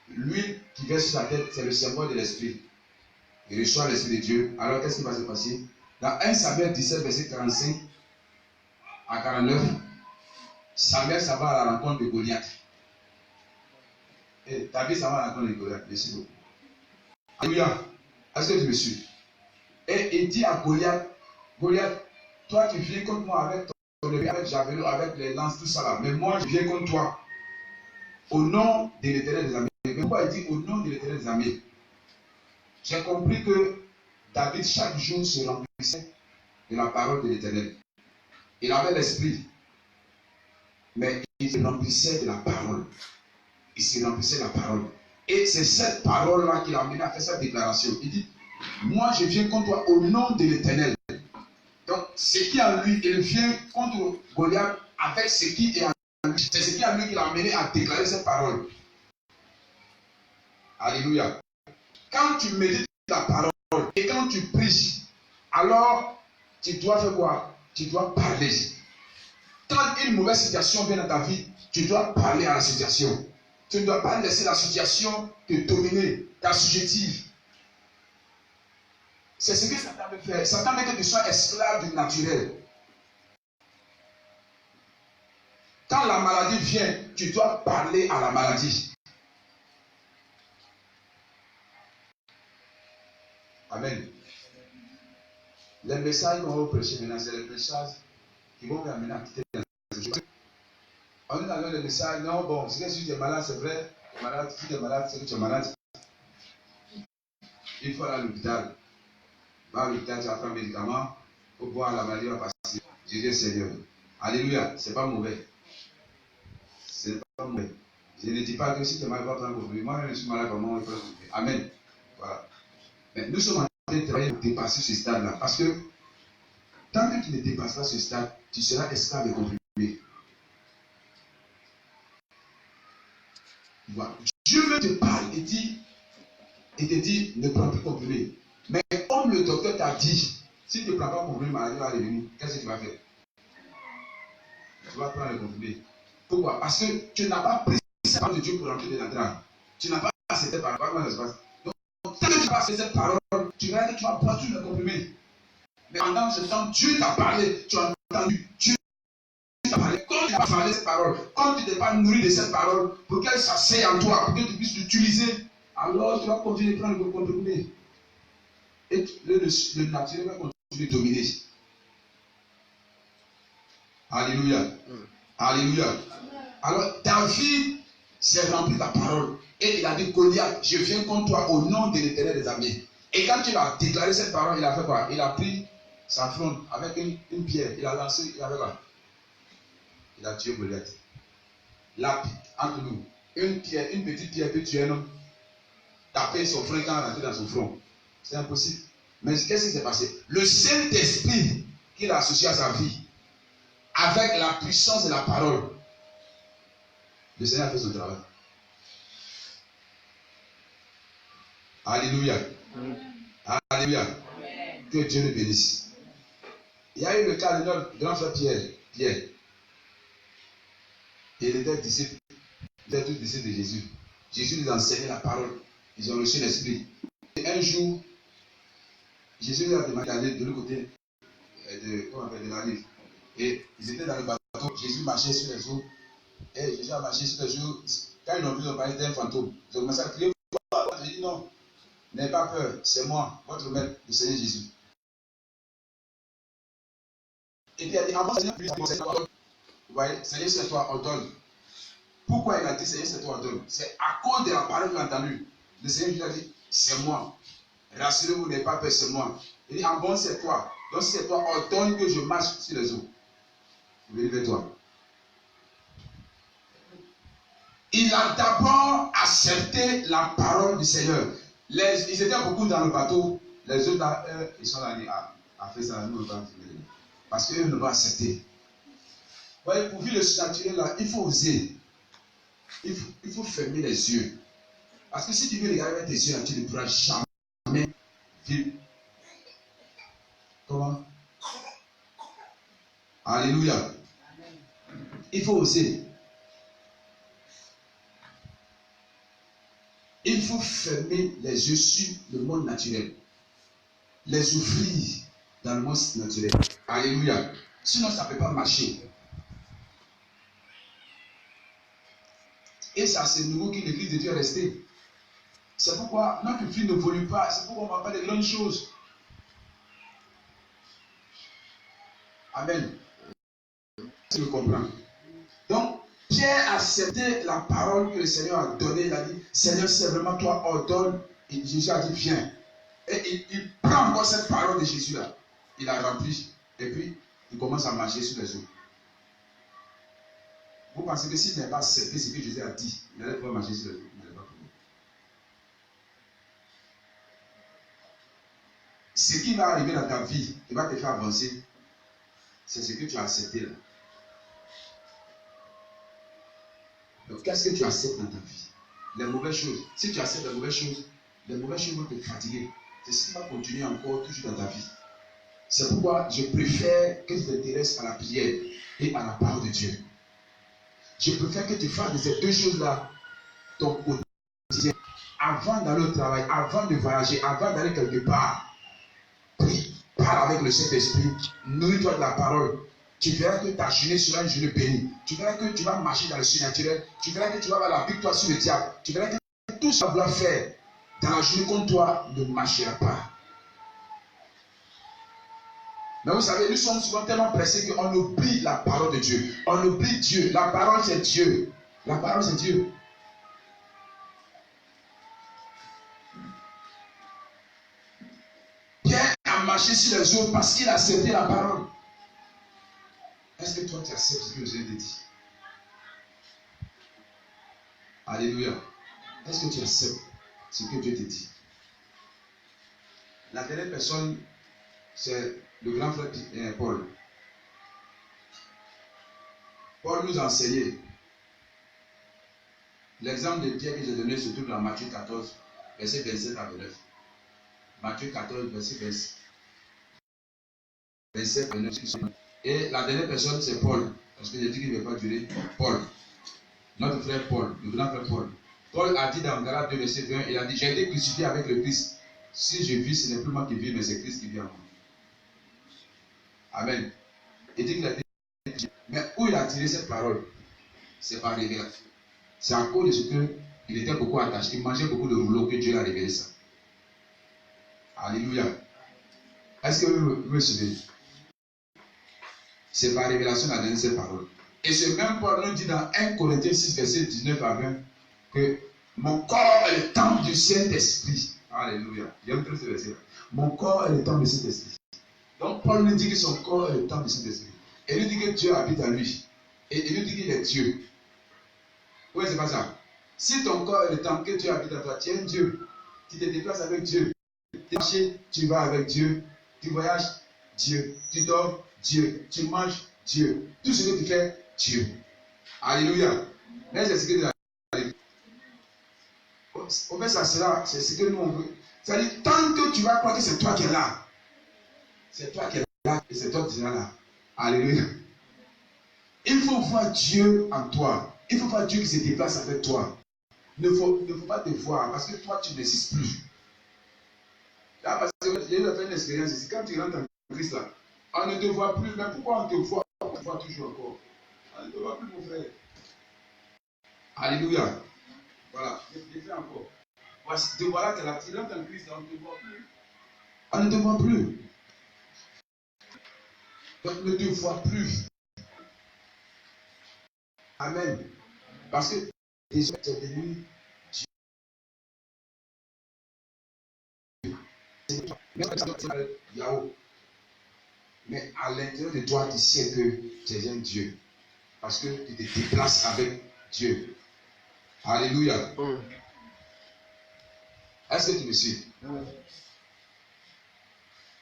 Speaker 2: L'huile qui verse sur sa tête, c'est le symbole de l'esprit. Il reçoit l'esprit de Dieu. Alors qu'est-ce qui va se passer? Dans 1 Samuel 17, verset 45 à 49, Samuel s'en va à la rencontre de Goliath. Et David s'en va à la rencontre de Goliath. Merci beaucoup. Alléluia. Est-ce que tu me suis? Et il dit à Goliath, Goliath, toi tu viens contre moi avec ton épée, avec javelot, avec les lances, tout ça là. Mais moi je viens contre toi. Au nom de l'Éternel des armées. Mais pourquoi il dit au nom de l'Éternel des armées? J'ai compris que David chaque jour se remplissait de la parole de l'Éternel. Il avait l'esprit, mais il se remplissait de la parole. Il se remplissait de la parole. Et c'est cette parole-là qui l'a amené à faire cette déclaration. Il dit, moi je viens contre toi au nom de l'Éternel. Donc, ce qui est en lui, il vient contre Goliath avec ce qui est en lui. C'est ce qui est en lui qui l'a amené à déclarer cette parole. Alléluia. Quand tu médites la parole et quand tu pries, alors tu dois faire quoi? Tu dois parler. Quand une mauvaise situation vient dans ta vie, tu dois parler à la situation. Tu ne dois pas laisser la situation te dominer, t'assujettir. C'est ce que Satan veut faire. Satan veut que tu sois esclave du naturel. Quand la maladie vient, tu dois parler à la maladie. Amen. Les messages qu'on va prêcher maintenant, c'est les messages qui vont vous amener à quitter la société. On est dans le message, non, bon, si tu es malade, c'est vrai, tu es malade, si tu es malade, c'est que tu es malade. Il faut aller à l'hôpital. Va à l'hôpital, tu vas prendre un médicament, pour boire la maladie va passer. Jésus est Seigneur. Alléluia, c'est pas mauvais. C'est pas mauvais. Je ne dis pas que si tu es malade, tu vas prendre un comprimé. Moi, je suis malade, comment il faut le comprimé. Amen. Voilà. Mais nous sommes en train de travailler pour dépasser ce stade-là. Parce que tant que tu ne dépasses pas ce stade, tu seras esclave des comprimés. Voilà. Dieu te parle et te dit, ne prends plus comprimé. Mais comme le docteur t'a dit, si tu ne prends pas comprimé, la maladie va revenir, qu'est-ce que tu vas faire? Tu vas prendre le comprimé. Pourquoi? Parce que tu n'as pas pris cette parole de Dieu pour rentrer dans la drame. Tu n'as pas accepté par rapport à ce qui se passe. Donc, tant que tu passes cette parole, tu verras que tu vas prendre tout le comprimé. Mais pendant ce temps, Dieu t'a parlé, tu as entendu, Dieu t'a parlé. Comme tu n'as pas parlé cette parole, comme tu n'es pas nourri de cette parole, pour qu'elle s'asseye en toi, pour que tu puisses l'utiliser
Speaker 1: alors tu vas continuer de prendre le contre-coup. Et le naturel va continuer de dominer. Alléluia. Alléluia. Alors David s'est rempli de la parole. Et il a dit, Goliath, je viens contre toi au nom de l'Éternel des armées. Et quand il a déclaré cette parole, il a fait quoi? Il a pris sa fronde avec une pierre. Il a lancé, il a fait quoi? Il a tué Goliath. Là, entre nous, une petite pierre peut tuer un homme. Taper son front quand il est rentré dans son front. C'est impossible. Mais qu'est-ce qui s'est passé? Le Saint-Esprit qu'il a associé à sa vie, avec la puissance de la parole, le Seigneur a fait son travail. Alléluia. Alléluia. Que Dieu le bénisse. Il y a eu le cas de notre grand frère Pierre. Il était disciple. Ils étaient tous disciples de Jésus. Jésus les enseignait la parole. Ils ont reçu l'esprit. Et un jour, Jésus les a demandé d'aller de l'autre côté de la rive. Et ils étaient dans le bateau. Jésus marchait sur les eaux. Et Jésus a marché sur les eaux. Quand ils l'ont vu, ils ont parlé d'un fantôme. Ils ont commencé à crier. J'ai dit non. N'ayez pas peur. C'est moi, votre maître, le Seigneur Jésus. Et puis il a dit, avant Seigneur, vous voyez, Seigneur, c'est toi, ordonne. Pourquoi il a dit Seigneur, c'est toi, ordonne? C'est à cause de la parole qu'il a entendue. Le Seigneur lui a dit, c'est moi. Rassurez-vous, n'ayez pas peur, c'est moi. Il dit, en bon, c'est toi. Donc si c'est toi, ordonne que je marche sur les eaux. Je vais vers toi. Il a d'abord accepté la parole du Seigneur. Ils étaient beaucoup dans le bateau. Les autres, là, ils sont allés à faire ça. Nous, parce qu'eux ne vont pas accepter. Vous voyez, pour vivre le surnaturel, là, il faut oser. Il faut fermer les yeux. Parce que si tu veux regarder avec tes yeux, là, tu ne pourras jamais vivre. Comment? Alléluia. Il faut oser. Il faut fermer les yeux sur le monde naturel. Les ouvrir dans le monde naturel. Alléluia. Sinon, ça ne peut pas marcher. Et ça, c'est nouveau que l'église de Dieu est restée. C'est pourquoi notre vie ne évolue pas. C'est pourquoi on ne va pas de grandes choses. Amen. Tu me comprends? Donc, Pierre a accepté la parole que le Seigneur a donnée. Il a dit, Seigneur, c'est vraiment toi, ordonne. Et Jésus a dit, viens. Et il prend encore cette parole de Jésus-là. Il a rempli. Et puis, il commence à marcher sur les eaux. Vous pensez que s'il n'est pas accepté ce que Jésus a dit, il allait pouvoir marcher sur les eaux. Il n'allait pas pouvoir. Ce qui va arriver dans ta vie, qui va te faire avancer, c'est ce que tu as accepté là. Donc, qu'est-ce que tu acceptes dans ta vie? Les mauvaises choses. Si tu acceptes les mauvaises choses vont te fatiguer. C'est ce qui va continuer encore toujours dans ta vie. C'est pourquoi je préfère que tu t'intéresses à la prière et à la parole de Dieu. Je préfère que tu fasses de ces deux choses-là ton quotidien. Avant d'aller au travail, avant de voyager, avant d'aller quelque part, prie, parle avec le Saint-Esprit, nourris-toi de la parole. Tu verras que ta journée sera une journée bénie. Tu verras que tu vas marcher dans le surnaturel. Tu verras que tu vas avoir la victoire sur le diable. Tu verras que tout ce que tu vas faire dans la journée contre toi ne marchera pas. Mais vous savez, nous sommes souvent tellement pressés qu'on oublie la parole de Dieu. On oublie Dieu. La parole, c'est Dieu. La parole, c'est Dieu. Pierre a marché sur les eaux parce qu'il a accepté la parole. Est-ce que toi, tu acceptes ce que Dieu te dit? Alléluia. Est-ce que tu acceptes ce que Dieu te dit? La dernière personne, c'est le grand frère Paul. Paul nous a enseigné. L'exemple de Pierre que j'ai donné se trouve dans Matthieu 14, verset 27 à 29. Matthieu 14, verset 29. Et la dernière personne, c'est Paul. Parce que j'ai dit qu'il ne va pas durer. Paul. Notre frère Paul, le grand frère Paul. Paul a dit dans Galates 2, verset 20, il a dit, j'ai été crucifié avec le Christ. Si je vis, ce n'est plus moi qui vis, mais c'est Christ qui vit en moi. Amen. Il dit qu'il a été crucifié. Mais où il a tiré cette parole? C'est par révélation. C'est à cause de ce que Il était beaucoup attaché. Il mangeait beaucoup de rouleaux que Dieu a révélé ça. Alléluia. Est-ce que vous me suivez? C'est par révélation qu'on a donné ces paroles. Et ce même Paul nous dit dans 1 Corinthiens 6, verset 19 à 20, que mon corps est le temple du Saint-Esprit. Alléluia. J'aime trop ce verset. Mon corps est le temple du Saint-Esprit. Donc Paul nous dit que son corps est le temple du Saint-Esprit. Et il nous dit que Dieu habite en lui. Et il nous dit qu'il est Dieu. Oui, c'est pas ça. Si ton corps est le temple que Dieu habite en toi, tu es un Dieu. Tu te déplaces avec Dieu. Tu marches, tu vas avec Dieu. Tu voyages, Dieu. Tu dors, Dieu. Tu manges, Dieu. Tout ce que tu fais, Dieu. Alléluia. Mais c'est ce que Dieu a dit. Au fait, ça sera, c'est ce que nous on veut. C'est-à-dire, tant que tu vas croire que c'est toi qui es là, c'est toi qui es là et c'est toi qui es là. Alléluia. Il faut voir Dieu en toi. Il faut voir Dieu qui se déplace avec toi. Il ne faut pas te voir parce que toi, tu n'existes plus. Là, parce que j'ai fait une expérience ici. Quand tu rentres en Christ, là, on ne te voit plus. Mais pourquoi on te voit? On te voit toujours encore. On ne te voit plus, mon frère. Alléluia. Voilà, je fais encore. Voici, te voilà, tu rentres en Christ, on ne te voit plus. On ne te voit plus. On ne te voit plus. Amen. Parce que déjà, tu es devenu Dieu. Mais à l'intérieur de toi, tu sais que tu es un Dieu. Parce que tu te déplaces avec Dieu. Alléluia. Est-ce que tu me suis?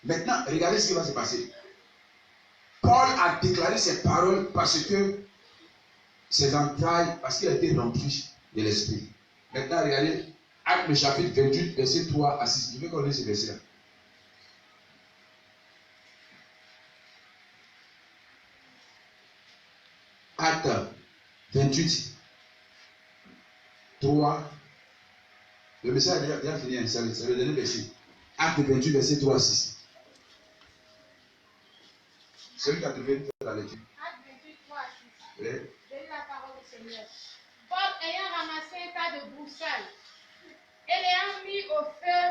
Speaker 1: Maintenant, regardez ce qui va se passer. Paul a déclaré ces paroles parce que ses entrailles, parce qu'il a été rempli de l'esprit. Maintenant, regardez, Actes le chapitre 28, verset 3 à 6. Je vais qu'on lise ce verset-là. Actes 28, 3. Le message a déjà fini, c'est le dernier verset. Acte 28, verset 3 à 6. Celui qui a trouvé la lecture.
Speaker 4: Acte 28, 3 à 6.
Speaker 1: Oui.
Speaker 4: Je lis la parole du Seigneur. Paul ayant ramassé un tas de broussailles et l'ayant mis au feu,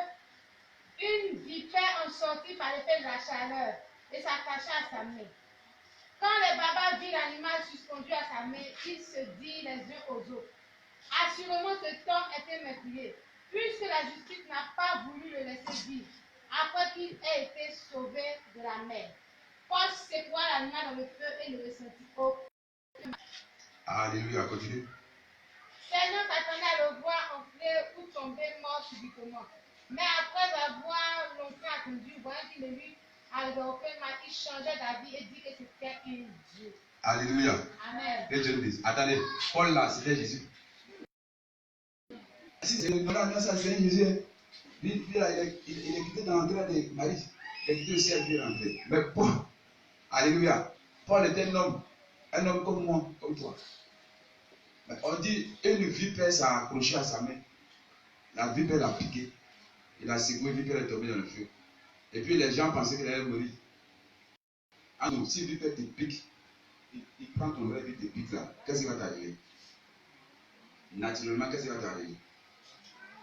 Speaker 4: une vipère en sortit par l'effet de la chaleur et s'attacha à sa main. Quand les barbares virent l'animal suspendu à sa main, ils se dirent les uns aux autres: assurément cet homme était meurtrier, puisque la justice n'a pas voulu le laisser vivre, après qu'il ait été sauvé de la mer. Paul secoua l'animal dans le feu et ne ressentit aucun mal.
Speaker 1: Alléluia, continue.
Speaker 4: Ces gens s'attendaient à le voir enfler ou tomber mort subitement. Mais après avoir longtemps attendu, voyant qu'il ne lui arrivait aucun mal, il changeait d'avis et dit que c'était un Dieu.
Speaker 1: Alléluia.
Speaker 4: Amen.
Speaker 1: Que Dieu nous dise. Attendez, Paul là, c'était Jésus. Si c'est le nom, ça c'est Jésus. Lui, il est quitté dans l'entrée de Marie. Il est quitté aussi à Dieu l'entrée. Mais Paul, alléluia. Paul était un homme comme moi, comme toi. Mais on dit, une vipère s'est accrochée à sa main. La vipère l'a piqué. Il a secoué, la vipère est tombée dans le feu. Et puis les gens pensaient qu'elle allait mourir. Ah non, si vipère te pique, il prend ton rêve et te pique là. Qu'est-ce qui va t'arriver? Naturellement, qu'est-ce qui va t'arriver?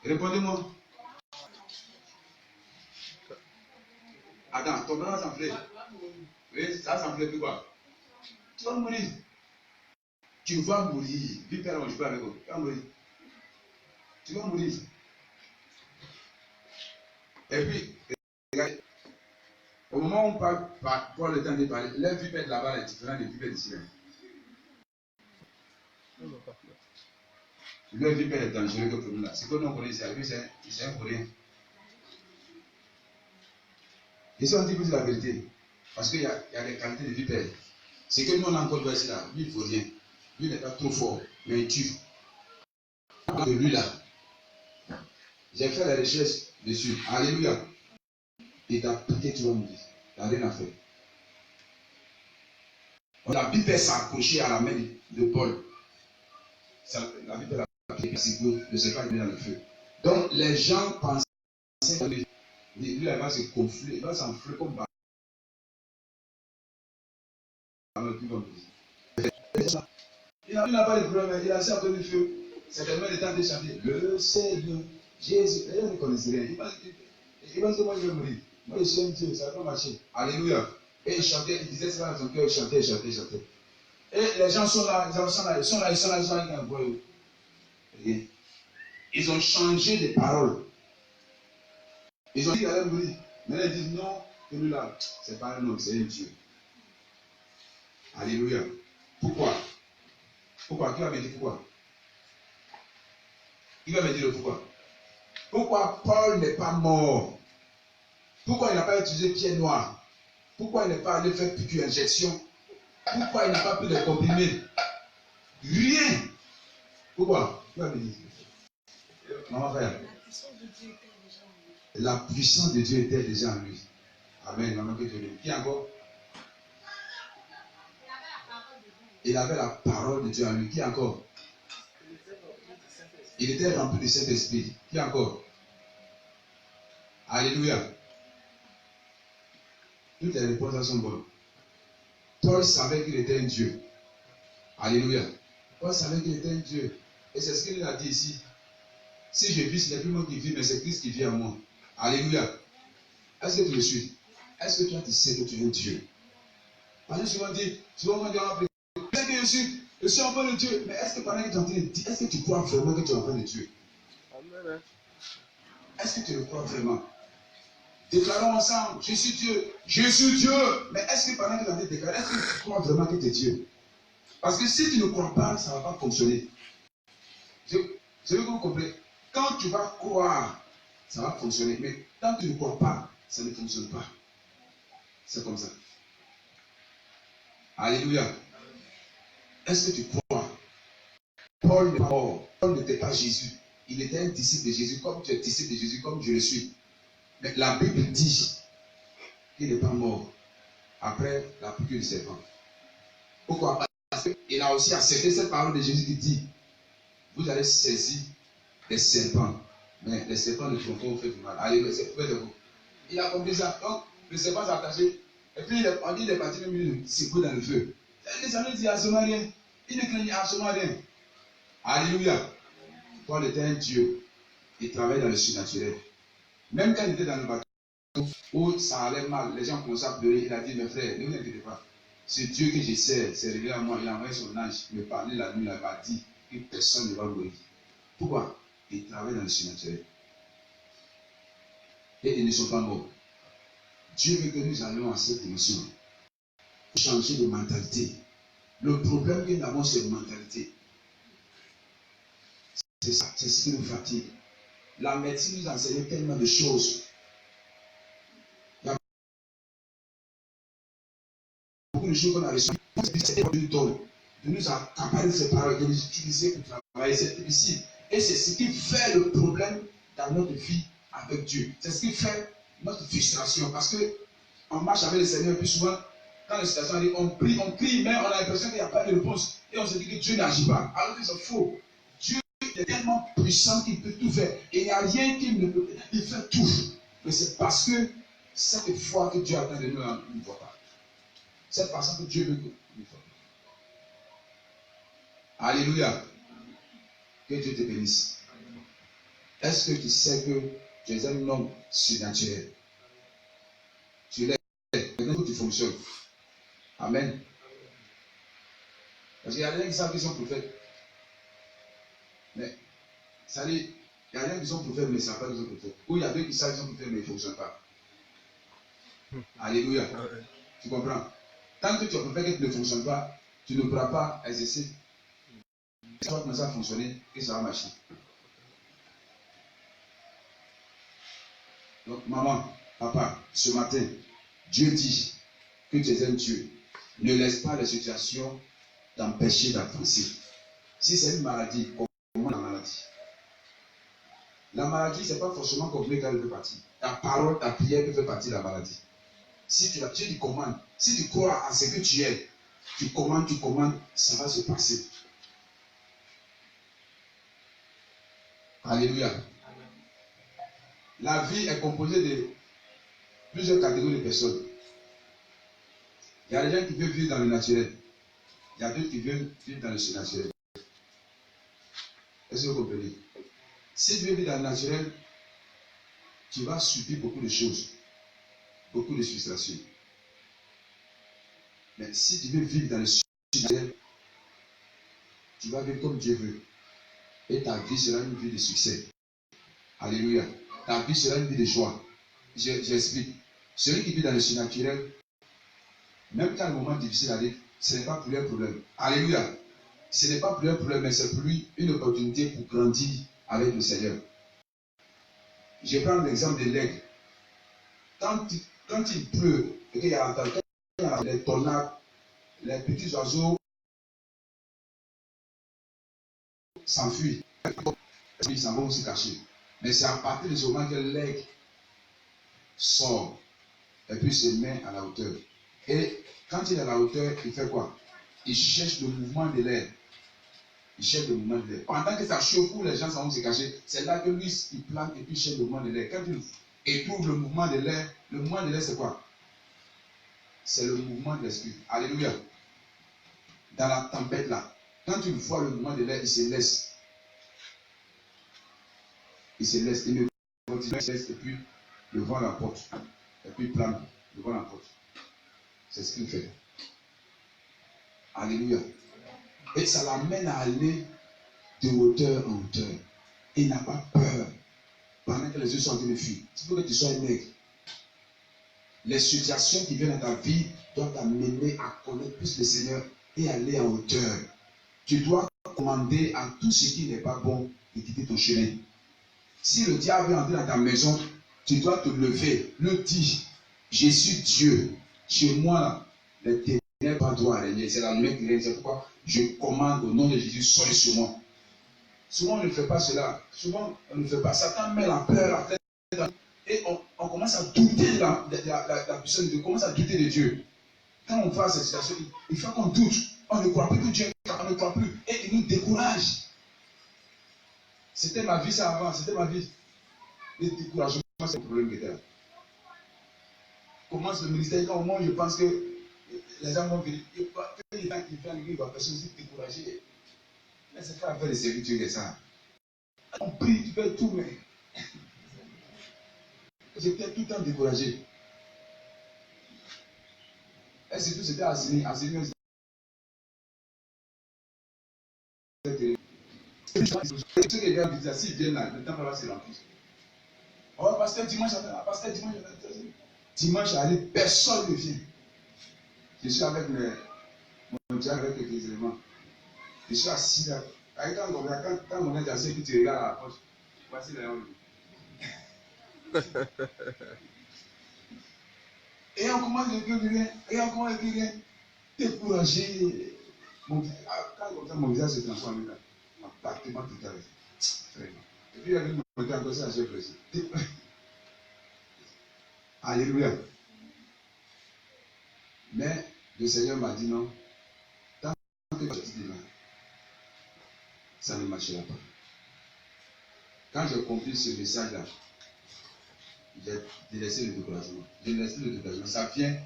Speaker 1: Répondez-moi. Attends, ton bras s'enfler. Oui, ça s'enfler plus quoi? Tu vas mourir. Tu vas mourir. Vipère, on ne joue pas avec vous. Tu vas mourir. Tu vas mourir. Et puis, regardez, au moment où on parle, Paul le temps de parler, les vipères de là-bas est différent des vipères d'ici. Le vipère est dangereux que pour nous là. C'est que nous on connaît ici, lui c'est un coréen. Ici on dit plus la vérité. Parce qu'il y a des qualités de vipère. C'est que nous on a encore ici là, lui il ne faut rien. Lui n'est pas trop fort, mais il tue. De lui là. J'ai fait la recherche dessus. Alléluia. Il t'a piqué, tu vas mourir. Il n'a rien à faire. La vipère s'est accrochée à la main de Paul. La vipère l'a piqué, ne s'est pas mis dans le feu. Donc les gens pensaient que lui il va se gonfler, il va s'enfler comme ballon qui va mourir. Il n'a pas de problème, il a assez à côté du feu.
Speaker 2: certainement il est en train de chanter le Seigneur Jésus. D'ailleurs, ne connaissent rien. Il pense que moi je vais mourir. Moi je suis un Dieu, ça va pas marcher. Alléluia. Et il chantait, il disait ça dans son cœur, il chantait. Et les gens sont là, ils sont là. Ils ont changé les paroles. Ils ont dit qu'il allait mourir. Maintenant ils disent non, celui-là, c'est pas un homme, c'est un Dieu. Alléluia. Pourquoi? Pourquoi? Qui va me dire pourquoi? Il va me dire le pourquoi. Pourquoi Paul n'est pas mort? Pourquoi il n'a pas utilisé pied noir? Pourquoi il n'est pas allé faire piqûre injection? Pourquoi il n'a pas pris de comprimés? Rien. Pourquoi? Qui va me dire? Maman frère. La puissance de Dieu était déjà en lui. Amen. Maman que Dieu l'aime. Qui encore? Il avait la parole de Dieu en lui. Qui encore? Il était rempli de Saint-Esprit. Qui encore? Alléluia. Toutes les réponses sont bonnes. Paul savait qu'il était un Dieu. Alléluia. Paul savait qu'il était un Dieu. Et c'est ce qu'il a dit ici. Si je vis, ce n'est plus moi qui vis, mais c'est Christ qui vit en moi. Alléluia. Est-ce que tu le suis? Est-ce que toi tu sais que tu es un Dieu? Parce que souvent on dit, est-ce que je suis enfant de Dieu? Mais est-ce que pendant que tu es en train de dire, est-ce que tu crois vraiment que tu es enfant de Dieu? Amen. Est-ce que tu le crois vraiment? Déclarons ensemble, je suis Dieu, je suis Dieu. Mais est-ce que pendant que tu es en train de déclarer, est-ce que tu crois vraiment que tu es Dieu? Parce que si tu ne crois pas, ça ne va pas fonctionner. Je veux que vous compreniez. Quand tu vas croire, ça va fonctionner. Mais tant que tu ne crois pas, ça ne fonctionne pas. C'est comme ça. Alléluia. Est-ce que tu crois? Paul n'est pas mort. Paul n'était pas Jésus. Il était un disciple de Jésus, comme tu es disciple de Jésus, comme je le suis. Mais la Bible dit qu'il n'est pas mort après la piqûre du serpent. Pourquoi? Parce qu'il a aussi accepté cette parole de Jésus qui dit: vous allez saisir les serpents. Mais les serpents ne font pas vous faire du mal. Alléluia, c'est près de vous. Il a compris ça. Donc, le serpent s'est attaché. Et puis, on dit qu'il est parti même il s'est pris dans le feu. Les amis disent absolument rien. Il ne craignait absolument rien. Alléluia. Paul était un Dieu. Il travaillait dans le surnaturel. Même quand il était dans le bateau, où ça allait mal, les gens commençaient à pleurer. Il a dit: mes frères, ne vous inquiétez pas. Ce Dieu que je sers, c'est révélé à moi. Il a envoyé son ange me parler la nuit. Il m'a dit que personne ne va mourir. Pourquoi? Ils travaillent dans le surnaturel. Et ils ne sont pas morts. Dieu veut que nous allions à cette dimension. Changer de mentalité. Le problème que nous avons, c'est une mentalité. C'est ça, c'est ce qui nous fatigue. La médecine nous enseigne tellement de choses. Il y a beaucoup de choses qu'on a reçues. De nous accaparer ces paroles, de les utiliser pour travailler. C'est difficile. Et c'est ce qui fait le problème dans notre vie avec Dieu. C'est ce qui fait notre frustration. Parce qu'on marche avec le Seigneur, puis souvent, quand la situation arrive, on prie, on crie, mais on a l'impression qu'il n'y a pas de réponse. Et on se dit que Dieu n'agit pas. Alors que c'est faux. Dieu est tellement puissant qu'il peut tout faire. Et il n'y a rien qu'il ne peut faire. Il fait tout. Mais c'est parce que cette foi que Dieu attend de nous, on ne voit pas. C'est parce que Dieu veut que nous voit. Alléluia. Que Dieu te bénisse. Est-ce que tu sais que tu es un homme surnaturel? Tu l'es. Maintenant que tu fonctionnes. Amen. Parce qu'il y a des gens qui savent qu'ils sont prophètes. Mais, ça dit, il y a des gens qui sont prophètes, mais ils ne savent pas qu'ils sont prophètes. Ou il y a d'autres qui savent qu'ils sont prophètes, mais ils ne fonctionnent pas. Alléluia. Tu comprends? Tant que tu es prophète et que tu ne fonctionnes pas, tu ne pourras pas exercer. Tu vas commencer à fonctionner et ça va marcher. Donc, maman, papa, ce matin, Dieu dit que tu es un Dieu. Ne laisse pas les situations t'empêcher d'avancer. Si c'est une maladie, comment la maladie? La maladie, ce n'est pas forcément compliqué quand elle fait partie. Ta parole, ta prière peut faire partie de la maladie. Si tu commandes, si tu crois en ce que tu es, tu commandes, ça va se passer. Alléluia. La vie est composée de plusieurs catégories de personnes. Il y a des gens qui veulent vivre dans le naturel. Il y a d'autres qui veulent vivre dans le surnaturel.
Speaker 1: Est-ce que vous comprenez? Si tu veux vivre dans le naturel, tu vas subir beaucoup de choses, beaucoup de frustrations. Mais si tu veux vivre dans le naturel, tu vas vivre comme Dieu veut. Et ta vie sera une vie de succès. Alléluia. Ta vie sera une vie de joie. J'explique. Celui qui vit dans le surnaturel, même quand le moment difficile arrive, ce n'est pas pour lui un problème. Alléluia. Ce n'est pas pour lui un problème, mais c'est pour lui une opportunité pour grandir avec le Seigneur. Je prends l'exemple de l'aigle. Quand il pleut, et qu'il y a les tornades, les petits oiseaux s'enfuient. Ils s'en vont se cacher. Mais c'est à partir de ce moment que l'aigle sort et puis se met à la hauteur. Et quand il est à la hauteur, il fait quoi? Il cherche le mouvement de l'air. Il cherche le mouvement de l'air. Pendant que ça chauffe, où les gens s'en vont se cacher, c'est là que lui, il plante et puis il cherche le mouvement de l'air. Quand il éprouve le mouvement de l'air, le mouvement de l'air, c'est quoi? C'est le mouvement de l'esprit. Alléluia. Dans la tempête là, quand tu vois le mouvement de l'air, il se laisse. Il se laisse. Il continue, il se laisse et puis le vent l'emporte. Et puis il plante. Le vent l'emporte. C'est ce qu'il fait. Alléluia. Et ça l'amène à aller de hauteur en hauteur. Il n'a pas peur. Pendant que les yeux sont en train de fuir. Il faut que tu sois un aigle. Les situations qui viennent dans ta vie doivent t'amener à connaître plus le Seigneur et aller en hauteur. Tu dois commander à tout ce qui n'est pas bon de quitter ton chemin. Si le diable veut entrer dans ta maison, tu dois te lever, le dire, je suis Dieu. Chez moi, les ténèbres doivent régner. C'est la lumière qui règne. C'est pourquoi je commande au nom de Jésus, soyez sur moi. Souvent, on ne fait pas cela. Souvent, on ne fait pas. Satan met la peur, la tête, et on commence à douter de la puissance de Dieu. On commence à douter de Dieu. Quand on voit cette situation, il faut qu'on doute. On ne croit plus que Dieu est capable, on ne croit plus. Et il nous décourage. C'était ma vie ça avant, c'était ma vie. Le découragement, c'est le problème qui était là. Commence le ministère, quand au moment où je pense que les gens vont venir, quand il vient il va personne se décourager. Mais c'est pas affaire de servitude que ça. On prie, tu fais tout, mais j'étais tout le temps découragé. Et surtout, c'était assigné. Ceux qui viennent dire, s'ils viennent là, le temps va se remplir. Oh, pasteur, dimanche, dimanche arrive, personne ne vient. Je suis avec mon Dieu, avec les éléments. Je suis assis là. Quand on est assis, puis tu regardes à la poche, voici là. Et on commence à dire rien, découragé. Quand mon visage se transforme là, mon partement tout à l'heure. Et puis il y a une montagne encore ça, j'ai plaisir. Alléluia. Mais le Seigneur m'a dit non. Tant que tu dis là, ça ne marchera pas. Quand j'ai compris ce message-là, j'ai délaissé le découragement. Ça vient,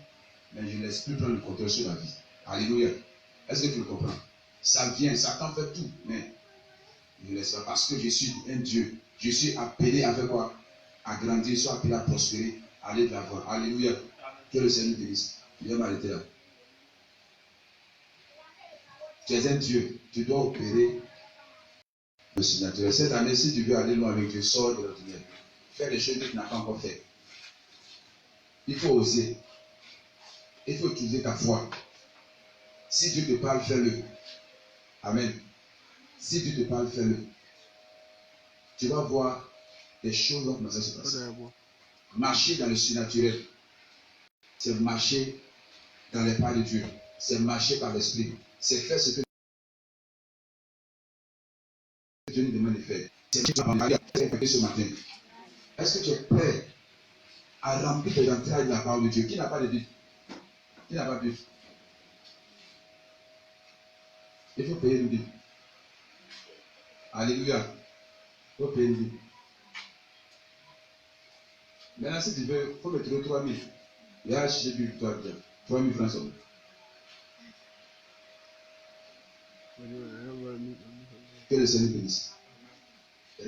Speaker 1: mais je ne laisse plus prendre le contrôle sur ma vie. Alléluia. Est-ce que tu le comprends? Ça vient, Satan fait tout, mais je ne laisse pas parce que je suis un Dieu. Je suis appelé à faire quoi? À grandir, je suis appelé à prospérer, à aller de l'avant. Alléluia. Que le Seigneur te bénisse. Je vais m'arrêter là. Tu es un Dieu, tu dois opérer le surnaturel. Cette année, si tu veux aller loin avec Dieu, sors de l'ordinaire. Fais des choses que tu n'as pas encore fait. Il faut oser. Il faut utiliser ta foi. Si Dieu te parle, fais-le. Amen. Si Dieu te parle, fais-le. Tu vas voir des choses dont ça se passe. Marcher dans le surnaturel, c'est marcher dans les pas de Dieu. C'est marcher par l'esprit. C'est faire ce que Dieu nous demande de faire. C'est ce que tu as fait ce matin. Est-ce que tu es prêt à remplir tes entrailles de la parole de Dieu? Qui n'a pas de Bible? Qui n'a pas de Bible? Il faut payer une Bible. Alléluia. Il faut payer une Bible. Maintenant, si tu veux, il faut me trouver 3 000. Il y a acheté Bible, toi, déjà. 3 000 francs seulement. Que le Seigneur bénisse.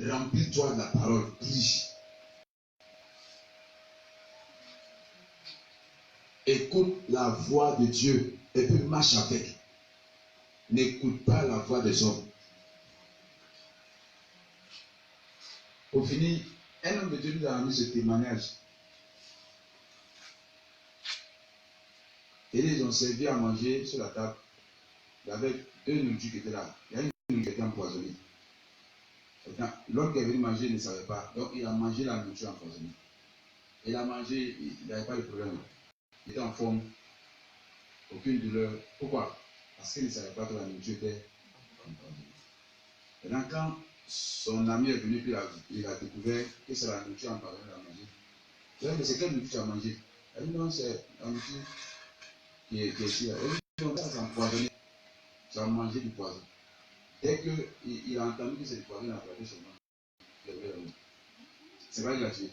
Speaker 1: Remplis-toi de la parole. Prie. Écoute la voix de Dieu et puis marche avec. N'écoute pas la voix des hommes. Pour finir, un homme de Dieu nous a rendu ce témoignage. Et ils ont servi à manger sur la table. Il y avait deux nourritures qui étaient là. Il y a une nourriture qui était empoisonnée. L'homme qui est venu manger ne savait pas. Donc il a mangé la nourriture empoisonnée. Il a mangé, il n'avait pas de problème. Il était en forme. Aucune douleur. Pourquoi? Parce qu'il ne savait pas que la nourriture était empoisonnée. Maintenant, quand son ami est venu, puis il a découvert que c'est la nourriture empoisonnée qu'il a mangé. Il a dit, mais c'est quelle nourriture tu as mangé? Il a dit, non, c'est la nourriture qui est ici. Il a dit, non, c'est empoisonné. Tu as mangé du poison. Dès qu'il a entendu que c'est du poison, il a frappé son nom. C'est pas qu'il a tué.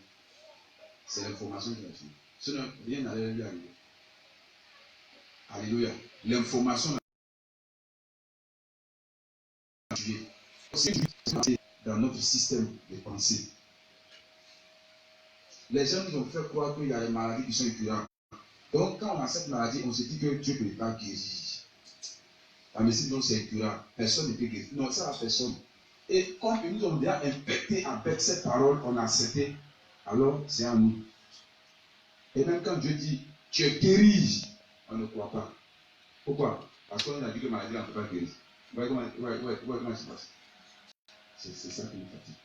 Speaker 1: C'est l'information qu'il a tué. Sinon, rien n'allait lui arriver. Alléluia. L'information a tué. C'est dans notre système de pensée. Les gens nous ont fait croire qu'il y a des maladies qui sont incurables. Donc, quand on a cette maladie, on se dit que Dieu ne peut pas guérir. La médecine, donc, c'est incurable. Personne ne peut guérir. Non, ça va personne. Et quand nous sommes déjà infectés avec cette parole qu'on a acceptée, alors c'est à nous. Et même quand Dieu dit, tu es guéri, on ne croit pas. Pourquoi? Parce qu'on a dit que la maladie, on ne peut pas guérir. Comment ça se passe? C'est ça qui nous fatigue.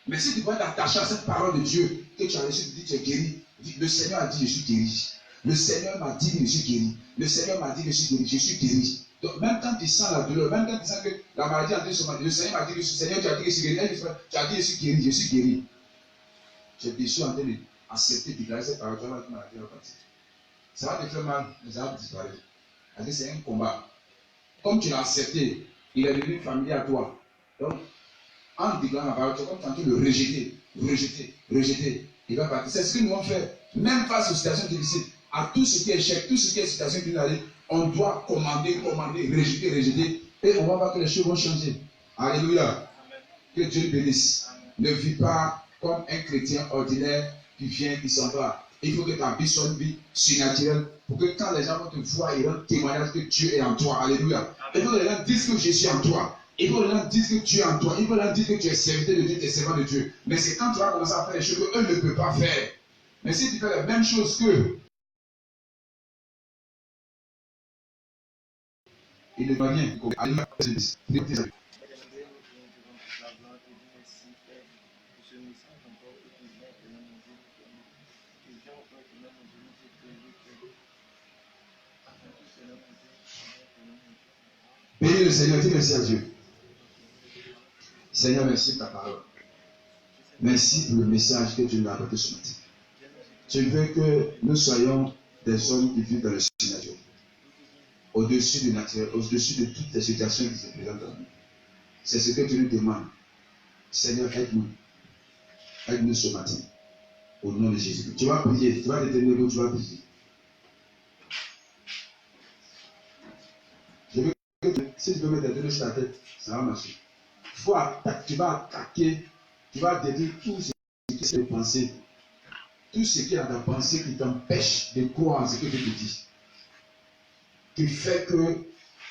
Speaker 1: Mais si tu vas t'attacher à cette parole de Dieu, que tu as reçu, tu dis que tu es guéri. Le Seigneur a dit, je suis guéri. Le Seigneur m'a dit que je suis guéri. Le Seigneur m'a dit que je suis guéri. Je suis guéri. Donc, même quand tu sens la douleur, même quand tu sens que la maladie est en train de se manifester, le Seigneur m'a dit que je suis Seigneur, tu as dit que je suis guéri. Tu as dit que je suis guéri, je suis guéri. Je suis en train d'accepter, de déclarer cette parole, tu vas maladie va partir. Ça va te faire mal, mais ça va disparaître. C'est un combat. Comme tu l'as accepté, il est devenu familier à toi. Donc, en déclarant la parole, tu es comme en train de le rejeter. Il va partir. C'est ce que nous avons fait. Même face aux situations difficiles, à tout ce qui est échec, tout ce qui est situation qui nous arrive, on doit commander, rejeter. Et on va voir que les choses vont changer. Alléluia. Que Dieu bénisse. Ne vis pas comme un chrétien ordinaire qui vient, qui s'en va. Il faut que ta vie soit une vie surnaturelle pour que quand les gens vont te voir, ils rendent témoignage que Dieu est en toi. Alléluia. Il faut que les gens disent que je suis en toi. Il faut que les gens disent que Dieu est en toi. Il faut que les gens disent que tu es serviteur de Dieu, tu es servant de Dieu. Mais c'est quand tu vas commencer à faire les choses qu'eux ne peuvent pas faire. Mais si tu fais la même chose qu'eux, il ne va rien. Bénis le Seigneur, dis merci à Dieu. Seigneur, merci pour ta parole. Merci pour le message que tu nous as apporté ce matin. Tu veux que nous soyons des hommes qui vivent dans le surnaturel, au-dessus du naturel, au-dessus de toutes les situations qui se présentent à nous. C'est ce que tu nous demandes. Seigneur, aide-nous. Aide-nous ce matin. Au nom de Jésus. Tu vas prier. Tu vas déterminer où tu vas prier. Je veux que si tu peux mettre les deux sur ta tête, ça va marcher. Tu vas attaquer, tu vas détruire tout ce qui est pensé. Tout ce qui est dans ta pensée qui t'empêche de croire en ce que Dieu te dit. Qui fait que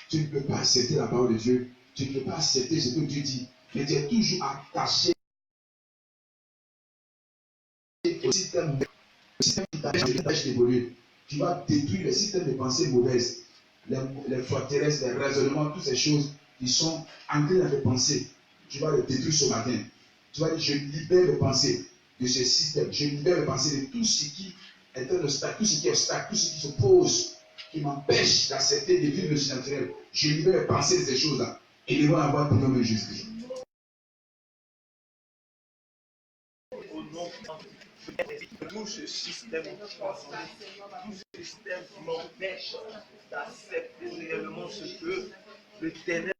Speaker 1: tu ne peux pas accepter la parole de Dieu. Tu ne peux pas accepter ce que Dieu dit. Mais tu es toujours attaché au système qui t'empêche d'évoluer. Tu vas détruire le système de pensée mauvaise. Les forteresses, les raisonnements, toutes ces choses qui sont ancrées dans tes pensées. Tu vas les détruire ce matin. Tu vas dire, je libère les pensées de ce système. Je libère les pensées de tout ce qui est un obstacle, tout ce qui est obstacle, tout ce qui se pose, qui m'empêche d'accepter de vivre le surnaturel. Je libère les pensées de ces choses-là. Et ils vont avoir le nom de Jésus.
Speaker 2: Au nom de tout ce système tout ce système qui m'empêche d'accepter réellement ce que le ténèbre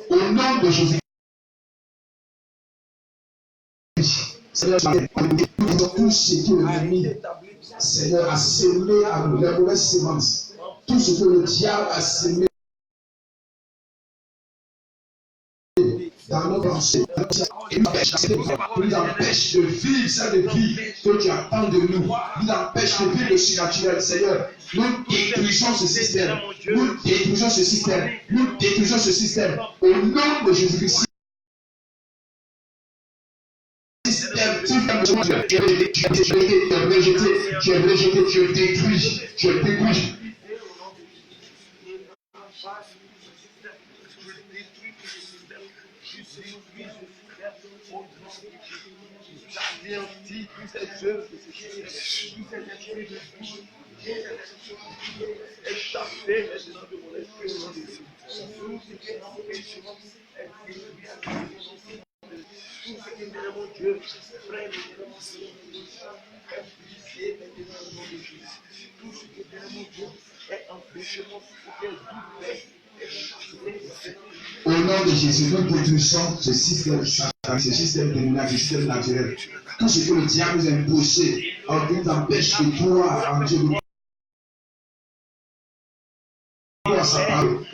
Speaker 1: au nom de Jésus. Seigneur, tout ce qui est l'ennemi, Seigneur, a semé à nous les mauvaises semences. Tout ce que le diable a semé pensées. Il nous empêche de vivre cette vie que tu attends de nous. Il nous empêche de vivre le surnaturel, Seigneur. Nous détruisons ce système. Nous détruisons ce système. Nous détruisons ce système. Au nom de Jésus-Christ. Tu es rejeté, tu es détruit, tu es détruit. Au nom de Jésus, nous détruisons ce système satanique, ce système démoniaque, ce système naturel. Tout ce que le diable nous a imposé, il nous empêche de croire en Dieu. Sa parole.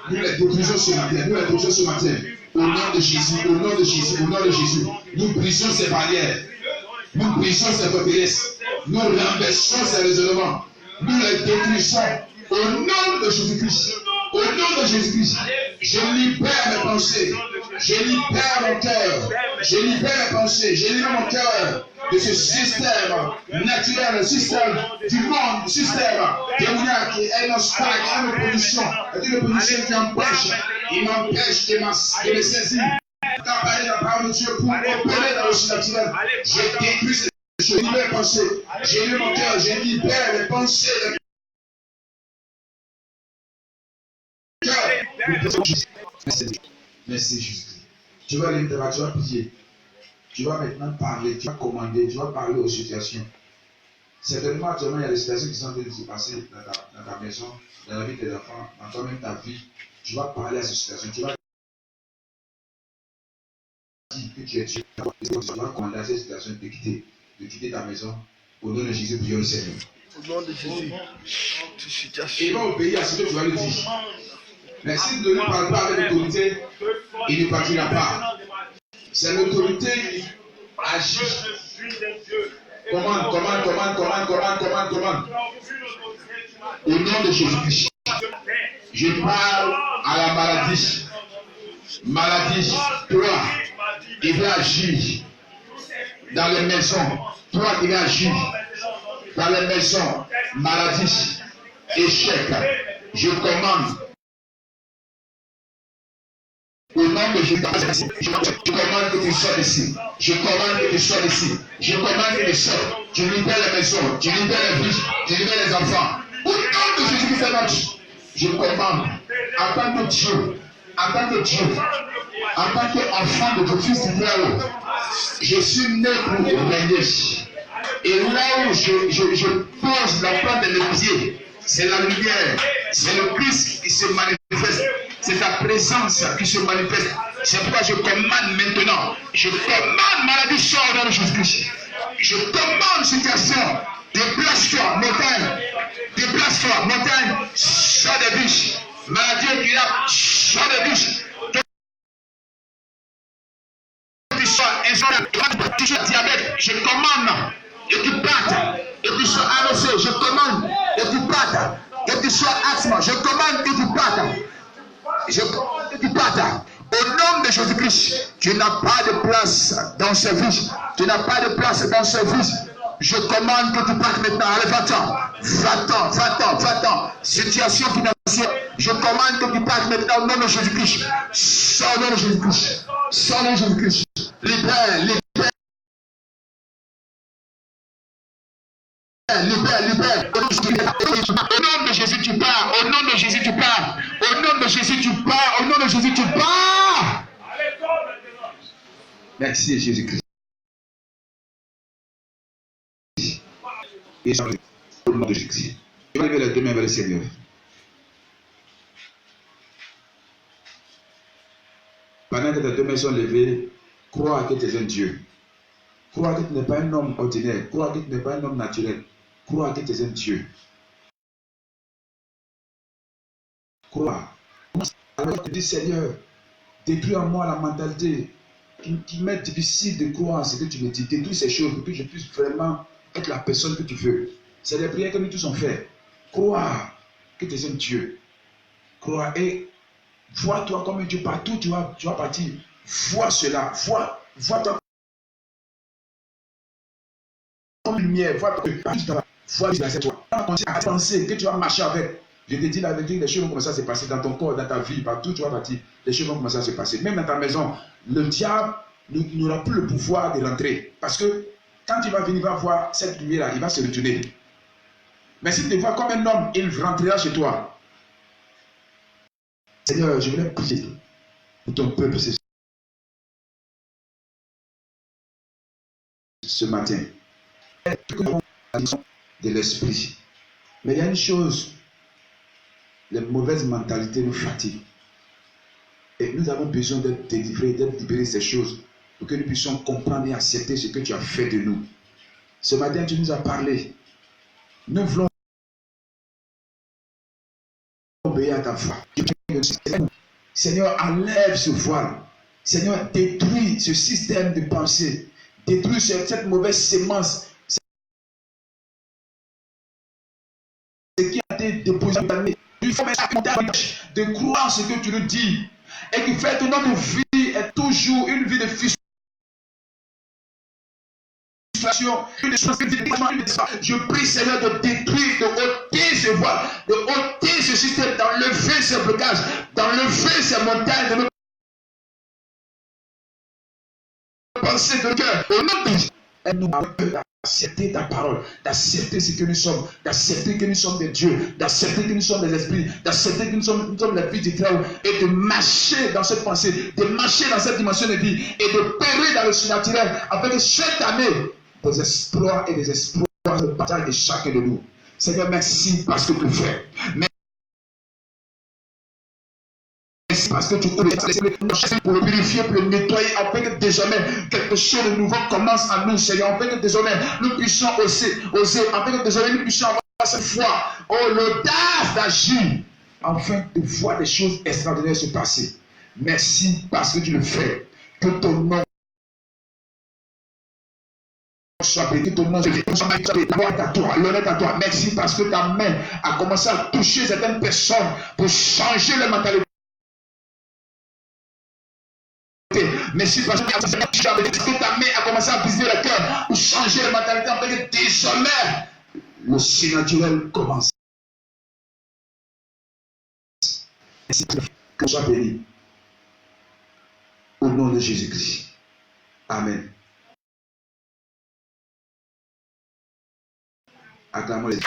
Speaker 1: Nous les détruisons ce matin, nous les détruisons ce matin. Au nom de Jésus, au nom de Jésus, au nom de Jésus, nous brisons ces barrières, nous brisons ces forteresses, nous renversons ces raisonnements, nous les détruisons au nom de Jésus-Christ. Au nom de Jésus-Christ, je libère mes pensées, je libère mon cœur, je libère mes pensées, je libère mon cœur de ce système naturel, le système du monde, le système démoniaque qui est notre spark, qui est notre position, une position qui empêche, il m'empêche de me saisir. Quand parler de la parole de Dieu pour opérer dans le surnaturel, je détruis ces choses, je libère mes pensées, je libère mon cœur, je libère les pensées. Merci Jésus. Tu vas aller devant, tu vas prier. Tu vas maintenant parler, tu vas commander, tu vas parler aux situations. Certainement, actuellement, il y a des situations qui sont en train de se passer dans ta maison, dans la vie de tes enfants, dans toi-même ta vie. Tu vas parler à ces situations. Tu vas dire que tu es Dieu. Tu vas commander à ces situations de quitter ta maison. Au nom de Jésus, prions le Seigneur.
Speaker 5: Au nom de Jésus,
Speaker 1: il va obéir à ce que tu vas lui dire. Mais s'il ne lui parle pas avec l'autorité, il ne partira pas. C'est l'autorité qui agit. Commande. Au nom de Jésus-Christ, je parle à la maladie. Maladie, toi, qui vas agir dans les maisons. Toi qui vas agir dans les maisons. Maladie, échec. Je commande. Au nom de Jésus, je commande que tu sois ici. Je commande que tu sois ici. Je commande que tu sois. Tu libères les maisons, tu libères les vies, tu libères les enfants. Au nom de Jésus-Christ, je commande en tant que Dieu, en tant qu'enfant de ton fils d'Israël, je suis né pour régner. Et là où je pose la plante de mes pieds, c'est la lumière, c'est le Christ qui se manifeste. C'est ta présence qui se manifeste. C'est pourquoi je commande maintenant. Je commande maladie, sort au nom de Jésus-Christ. Je commande situation. Déplace-toi, montagne. Déplace-toi, montagne. Sors des biches. Maladie incurable, sors des biches. Que tu sois insolent, que tu sois diabète, je commande. Et tu partes. Et tu sois annoncé, je commande. Et tu partes. Et tu sois asthme, je commande que tu partes. Je commande que tu partes. Au nom de Jésus-Christ, tu n'as pas de place dans ce vie. Tu n'as pas de place dans ce vie. Je commande que tu partes maintenant. Allez, va-t'en. Situation financière. Je commande que tu partes maintenant au nom de Jésus-Christ. Sors au nom de Jésus-Christ. Sors au nom de Jésus-Christ. Libère. Au nom de Jésus, tu pars. Au nom de Jésus, tu pars. Au nom de Jésus, tu pars. Au nom de Jésus, tu pars. Merci, Jésus-Christ. Et au nom de Jésus. Tu vas lever les deux mains vers le Seigneur. Pendant que tes deux mains sont levées, crois que tu es un Dieu. Crois que tu n'es pas un homme ordinaire. Crois que tu n'es pas un homme naturel. Crois que tu es un Dieu. Crois. Alors tu dis, Seigneur, Détruis en moi la mentalité qui m'est difficile de croire en ce que tu me dis. Détruis ces choses pour que je puisse vraiment être la personne que tu veux. C'est des prières que nous tous on fait. Croire que tu es un Dieu. Croire et vois-toi comme un Dieu partout tu vas partir. Vois cela. Vois-toi comme une lumière. Vois-toi partout tu vas. Vois-toi. À penser que tu vas marcher avec. Je te dis la vérité, les choses vont commencer à se passer dans ton corps, dans ta vie, partout tu vas partir. Les choses vont commencer à se passer. Même dans ta maison, le diable n'aura plus le pouvoir de rentrer. Parce que quand il va venir, il va voir cette lumière-là, il va se retourner. Mais s'il te voit comme un homme, il rentrera chez toi. Seigneur, je voulais prier pour ton peuple ce matin. De l'esprit. Mais il y a une chose, les mauvaises mentalités nous fatiguent. Et nous avons besoin d'être délivrés, d'être libérés de ces choses pour que nous puissions comprendre et accepter ce que tu as fait de nous. Ce matin, tu nous as parlé. Nous voulons obéir à ta voix. Seigneur, enlève ce voile. Seigneur, détruis ce système de pensée. Détruis cette mauvaise sémence. Ce qui a été déposé dans l'année. Il faut mettre de croire en ce que tu nous dis. Et qui fait que notre vie est toujours une vie de frustration. Je prie, Seigneur, de détruire, de ôter ce voile, de ôter ce système, d'enlever ce blocage, d'enlever ces montagnes de nos pensées de cœur. Au nom de Jésus, nous d'accepter ta parole, d'accepter ce que nous sommes, d'accepter que nous sommes des dieux, d'accepter que nous sommes des esprits, d'accepter que nous sommes la vie du Très-Haut et de marcher dans cette pensée, de marcher dans cette dimension de vie et de périr dans le surnaturel afin que chaque année, des exploits et des exploits de bataille de chacun de nous. Seigneur, merci parce que tu fais. Merci parce que tu ouvres pour le purifier, pour le nettoyer, afin que désormais quelque chose de nouveau commence à nous, Seigneur, afin que désormais nous puissions oser, afin que désormais nous puissions avoir cette foi, l'audace d'agir, afin de voir des choses extraordinaires se passer. Merci parce que tu le fais. Que ton nom soit béni, ton nom l'honneur à toi. Merci parce que ta main a commencé à toucher certaines personnes pour changer leur mentalité. Merci parce que ta main a commencé à viser le cœur pour changer la mentalité en fait que désormais le surnaturel commence. Merci que soit béni au nom de Jésus-Christ. Amen. Acclamons les